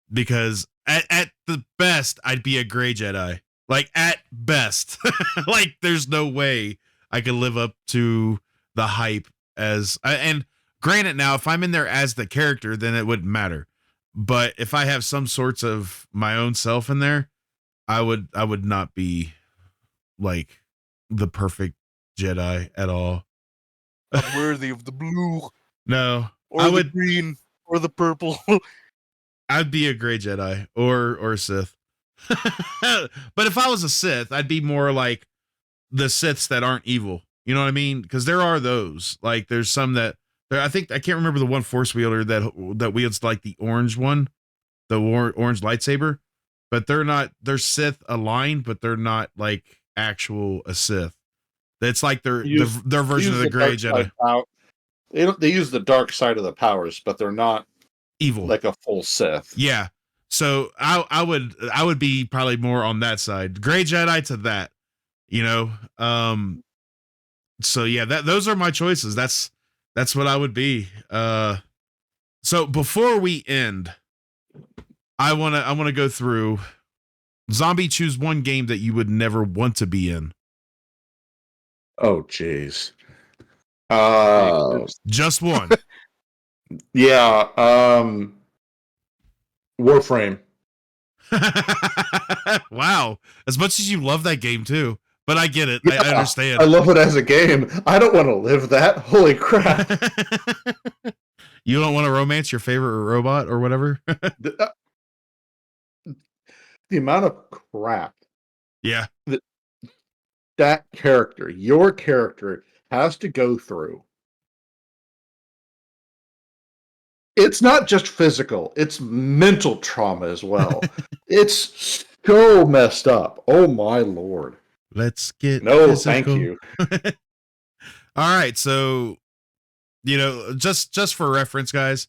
B: because at the best I'd be a gray Jedi. Like at best, like there's no way I could live up to the hype and granted, now if I'm in there as the character, then it wouldn't matter. But if I have some sorts of my own self in there, I would not be like the perfect Jedi at all.
C: Not worthy of the blue.
B: No,
C: or
B: I
C: the
B: would
C: green or the purple.
B: I'd be a gray Jedi or a Sith. But if I was a Sith, I'd be more like the Siths that aren't evil. You know what I mean? Because there are those. Like there's some that I can't remember the one Force wielder that wields like the orange one, the orange lightsaber. But they're Sith aligned, but they're not like actual a Sith. It's like their version of the gray Jedi.
D: They use the dark side of the powers, but they're not
B: evil
D: like a full Sith.
B: Yeah. So I would be probably more on that side. Gray Jedi to that, So yeah, those are my choices. That's what I would be. So before we end, I wanna go through. Zhombi, choose one game that you would never want to be in.
D: Oh, jeez.
B: Just one.
D: Yeah. Warframe.
B: Wow. As much as you love that game too. But I get it. I understand.
D: I love it as a game. I don't want to live that. Holy crap.
B: You don't want to romance your favorite robot or whatever?
D: The amount of crap
B: Yeah.
D: that character, your character, has to go through. It's not just physical, it's mental trauma as well. It's so messed up. Oh my lord.
B: Let's get
D: No,
B: physical.
D: thank you.
B: All right, so just for reference, guys,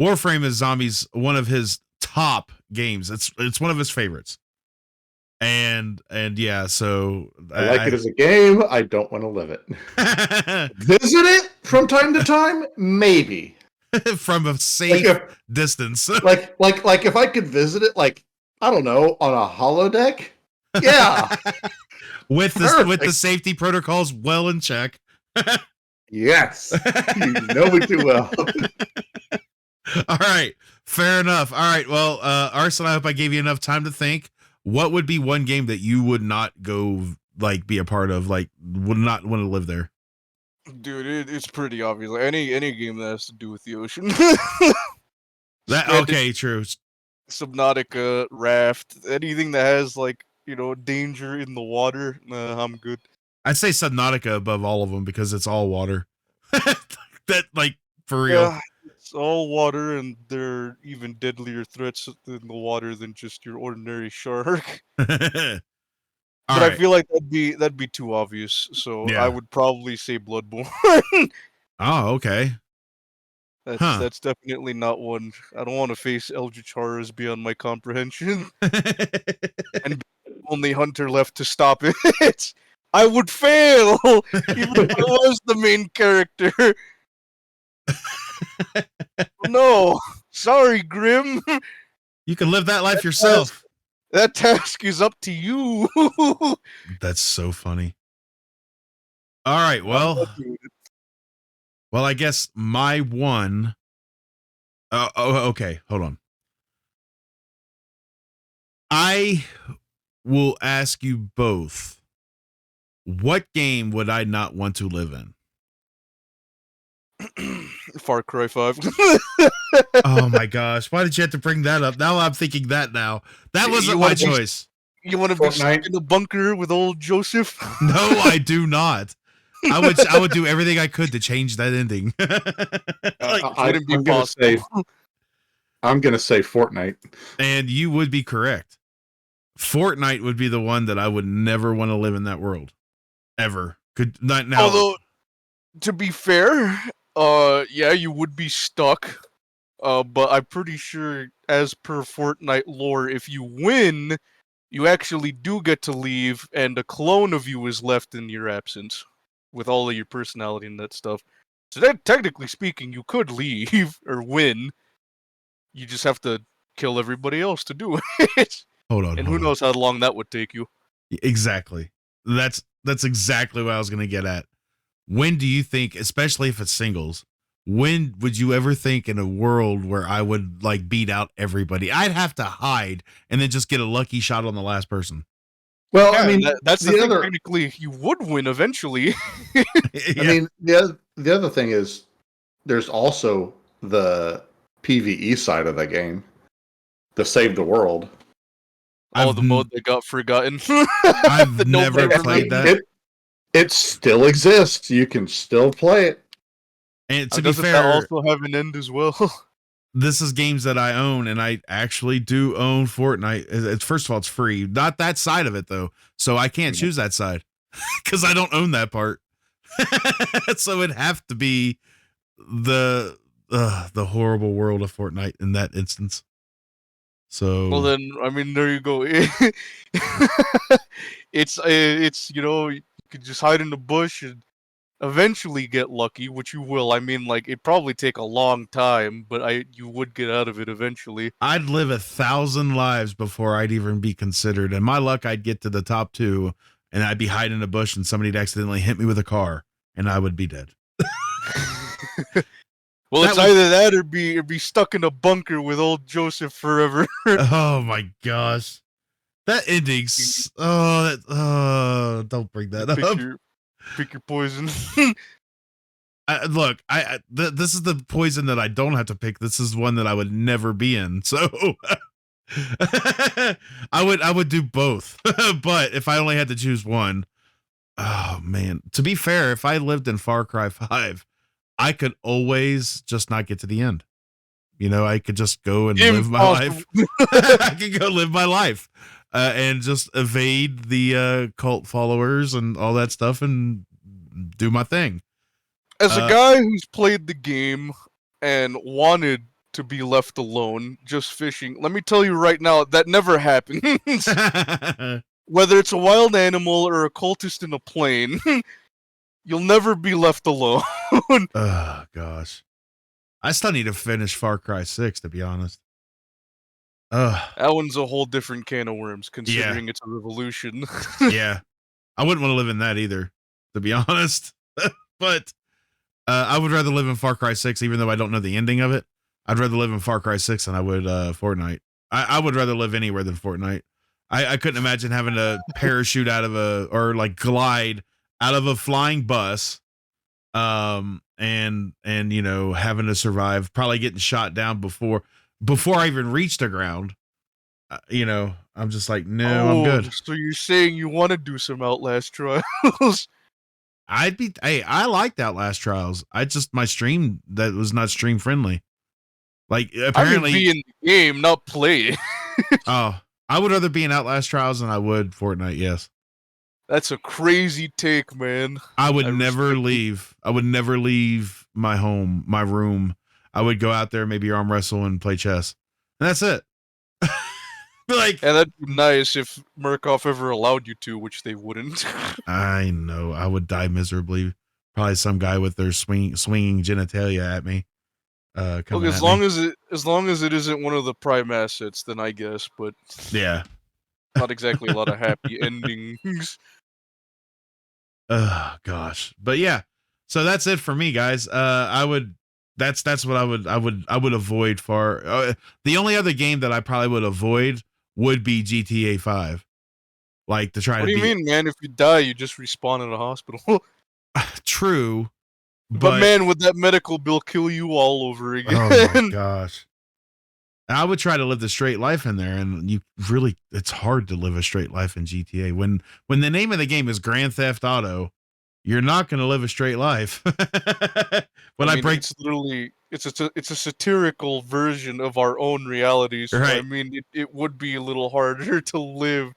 B: Warframe is Zombies one of his top games. It's one of his favorites. And yeah, so
D: I like it as a game. I don't want to live it. Visit it from time to time, maybe
B: from a safe distance.
D: like if I could visit it, like I don't know, on a holodeck. Yeah,
B: with the safety protocols well in check.
D: Yes, you know me too well.
B: All right, fair enough. All right, well, Arson, I hope I gave you enough time to think. What would be one game that you would not go like be a part of, like would not want to live there?
C: Dude, it's pretty obvious. Like, any game that has to do with the ocean.
B: Okay, true.
C: Subnautica, Raft, anything that has like danger in the water. I'm good.
B: I'd say Subnautica above all of them because it's all water. That like for real.
C: Yeah, it's all water, and they're even deadlier threats in the water than just your ordinary shark.
B: But
C: I feel like that'd be too obvious. So
B: Yeah.
C: I would probably say Bloodborne.
B: Oh, okay.
C: That's definitely not one. I don't want to face eldritch horrors beyond my comprehension. And only hunter left to stop it. I would fail, even if I was the main character. No, sorry, Grim.
B: You can live that life yourself.
C: That task is up to you.
B: That's so funny. All right, well, I guess my one. Okay, hold on. I will ask you both. What game would I not want to live in?
C: Far Cry 5.
B: Oh my gosh. Why did you have to bring that up? Now I'm thinking that now. That wasn't my choice.
C: You want to be stuck in a bunker with old Joseph?
B: No, I do not. I would do everything I could to change that ending.
D: I'm gonna say Fortnite.
B: And you would be correct. Fortnite would be the one that I would never want to live in that world. Ever. Could not now.
C: Although, to be fair, yeah, you would be stuck. But I'm pretty sure, as per Fortnite lore, if you win, you actually do get to leave, and a clone of you is left in your absence, with all of your personality and that stuff. So that, technically speaking, you could leave or win. You just have to kill everybody else to do it.
B: Hold on.
C: And who knows how long that would take you.
B: Exactly. That's exactly what I was going to get at. When do you think, especially if it's singles, when would you ever think in a world where I would like beat out everybody? I'd have to hide and then just get a lucky shot on the last person.
D: Well,
C: Yeah,
D: I mean,
C: that's the thing. Technically, you would win eventually.
B: Yeah.
D: I mean, the other thing is there's also the PvE side of the game, the save the world.
C: The mode that got forgotten.
B: I've never played that.
D: It still exists. You can still play it.
B: And to be
C: Doesn't
B: fair,
C: that also have an end as well?
B: this is games that I own, and I actually do own Fortnite. It's first of all, it's free. Not that side of it though, so I can't choose that side because I don't own that part. So it'd have to be the horrible world of Fortnite in that instance. So
C: well, then I mean, there you go. It's you could just hide in the bush and eventually get lucky, which you will. I mean, like it'd probably take a long time, but you would get out of it eventually.
B: I'd live 1,000 lives before I'd even be considered. And my luck, I'd get to the top 2 and I'd be hiding in a bush and somebody'd accidentally hit me with a car and I would be dead.
C: Well,
B: That
C: it's
B: was-
C: either that or be stuck in a bunker with old Joseph forever.
B: Oh my gosh. That ending's don't bring that up.
C: Pick your poison.
B: Look, this is the poison that I don't have to pick. This is one that I would never be in. So I would do both. But if I only had to choose one, oh man. To be fair, if I lived in Far Cry 5, I could always just not get to the end. You know, I could just go and live my life. I could go live my life and just evade the cult followers and all that stuff and do my thing.
C: As a guy who's played the game and wanted to be left alone, just fishing, let me tell you right now, that never happens. Whether it's a wild animal or a cultist in a plane, you'll never be left alone.
B: Oh, gosh. I still need to finish Far Cry 6, to be honest.
C: That one's a whole different can of worms, considering it's a revolution.
B: Yeah. I wouldn't want to live in that either, to be honest. But I would rather live in Far Cry 6, even though I don't know the ending of it. I'd rather live in Far Cry 6 than I would Fortnite. I would rather live anywhere than Fortnite. I couldn't imagine having to parachute out of or like glide out of a flying bus, and you know, having to survive, probably getting shot down before I even reached the ground. You know, I'm just like, no, I'm good.
C: So you're saying you want to do some Outlast trials?
B: I liked Outlast Trials. My stream that was not stream friendly. Like apparently,
C: I mean, be in the game, not play.
B: Oh, I would rather be in Outlast Trials than I would Fortnite. Yes,
C: that's a crazy take, man.
B: I would never leave. I would never leave my home, my room. I would go out there, maybe arm wrestle and play chess, and that's it. Like,
C: and that'd be nice if Murkoff ever allowed you to, which they wouldn't.
B: I know I would die miserably. Probably some guy with their swinging genitalia at me.
C: Look, as long as it isn't one of the prime assets, then I guess. But
B: yeah,
C: not exactly a lot of happy endings.
B: Oh gosh, but yeah. So that's it for me, guys. That's what I would avoid for. The only other game that I probably would avoid would be GTA 5. Like to try
C: What
B: to
C: do you mean, man? If you die, you just respawn in a hospital.
B: True.
C: But man, would that medical bill kill you all over again?
B: Oh my gosh. I would try to live the straight life in there, and it's hard to live a straight life in GTA. When the name of the game is Grand Theft Auto, you're not going to live a straight life.
C: It's literally it's a satirical version of our own reality. So
B: right.
C: I mean, it would be a little harder to live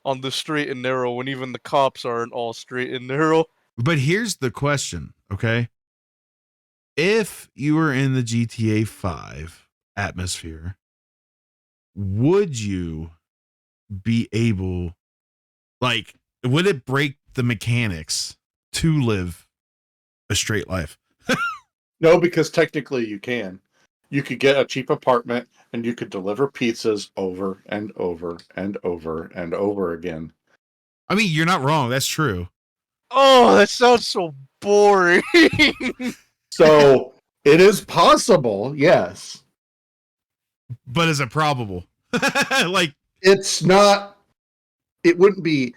C: on the straight and narrow when even the cops aren't all straight and narrow.
B: But here's the question, okay? If you were in the GTA 5 atmosphere, would you be able, like, would it break the mechanics to live a straight life?
D: No, because technically you can. You could get a cheap apartment and you could deliver pizzas over and over and over and over again.
B: I mean, you're not wrong. That's true.
C: Oh, that sounds so boring.
D: So it is possible, yes.
B: But is it probable? Like,
D: it's not, it wouldn't be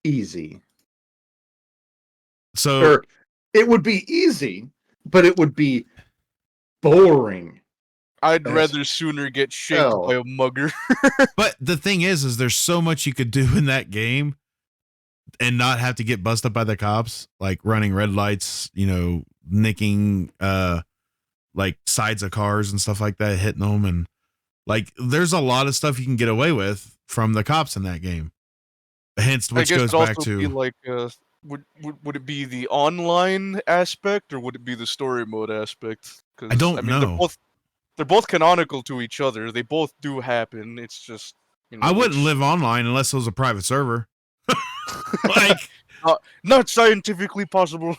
D: easy.
B: So
D: it would be easy, but it would be boring.
C: I'd rather sooner get shanked by a mugger.
B: But the thing is there's so much you could do in that game and not have to get busted by the cops, like running red lights, you know, nicking like sides of cars and stuff like that, hitting them, and like there's a lot of stuff you can get away with from the cops in that game. Hence, which goes back to
C: like would it be the online aspect or would it be the story mode aspect?
B: I don't know.
C: They're both canonical to each other. They both do happen. It's just, you know,
B: I wouldn't live online unless it was a private server. Like,
C: not scientifically possible.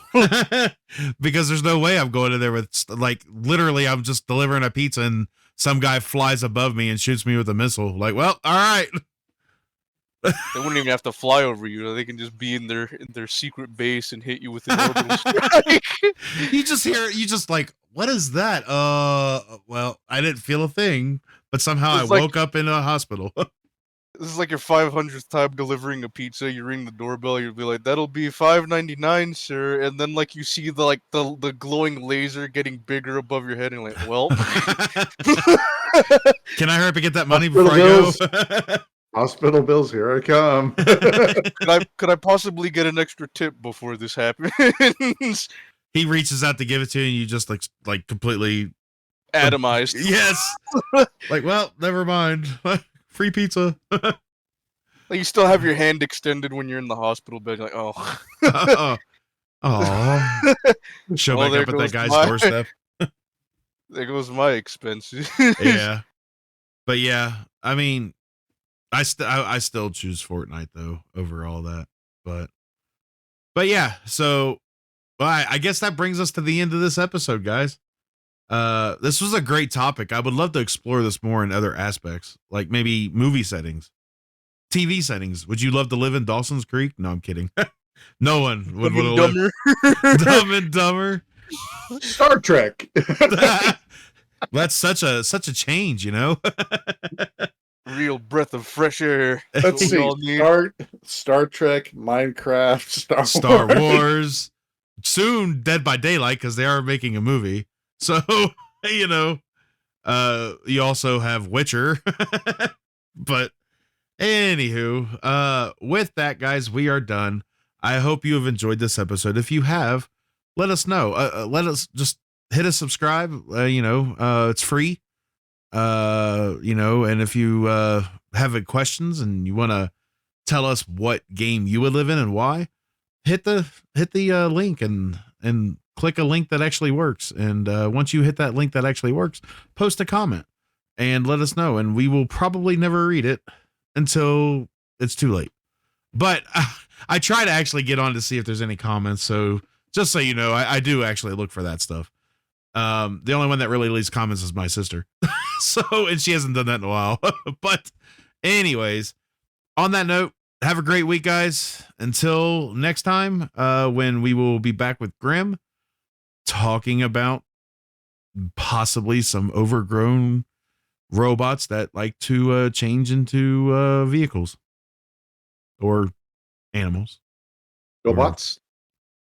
B: Because there's no way I'm going in there with, like, literally I'm just delivering a pizza and some guy flies above me and shoots me with a missile. Like, well, all right.
C: They wouldn't even have to fly over you. They can just be in their secret base and hit you with an orbital strike.
B: You just what is that? Well, I didn't feel a thing, but somehow I
C: It's like-
B: woke up in a hospital.
C: This is like your 500th time delivering a pizza. You ring the doorbell. You'll be like, "That'll be $5.99, sir." And then like you see the glowing laser getting bigger above your head, and you're like, "Well,
B: Can I hurry up and get that money
D: Hospital
B: before I go?
D: Hospital bills, here I come.
C: could I possibly get an extra tip before this happens?"
B: He reaches out to give it to you, and you just like completely
C: Atomized.
B: yes. Like, well, never mind. Free pizza.
C: Like you still have your hand extended when you're in the hospital bed. You're like, oh,
B: Oh, show
C: Well,
B: back
C: there
B: up at that
C: goes
B: guy's
C: my-
B: doorstep.
C: there goes my expenses.
B: Yeah, but yeah, I mean, I still choose Fortnite though over all that. But yeah, so I guess that brings us to the end of this episode, guys. This was a great topic. I would love to explore this more in other aspects, like maybe movie settings, TV settings. Would you love to live in Dawson's Creek? No, I'm kidding. No one would want to live Dumb and Dumber.
D: Star Trek.
B: That's such a change, you know.
C: Real breath of fresh air.
D: Let's
C: That's what we
D: see.
C: all need.
D: Star Trek, Minecraft,
B: Star Wars, soon Dead by Daylight because they are making a movie. So you know, you also have Witcher. But anywho, with that, guys, we are done. I hope you have enjoyed this episode. If you have, let us know. Let us just hit a subscribe. It's free. And if you have any questions and you want to tell us what game you would live in and why, hit the link and click a link that actually works. And once you hit that link that actually works, post a comment and let us know. And we will probably never read it until it's too late. But I try to actually get on to see if there's any comments. So just so you know, I do actually look for that stuff. The only one that really leaves comments is my sister. And she hasn't done that in a while. But anyways, on that note, have a great week, guys. Until next time, when we will be back with Grim talking about possibly some overgrown robots that like to change into vehicles or animals.
D: GoBots.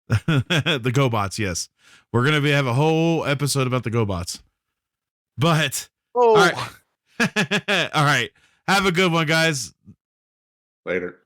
B: The GoBots, yes. We're gonna have a whole episode about the GoBots. But
C: Oh,
B: all right. All right. Have a good one, guys.
D: Later.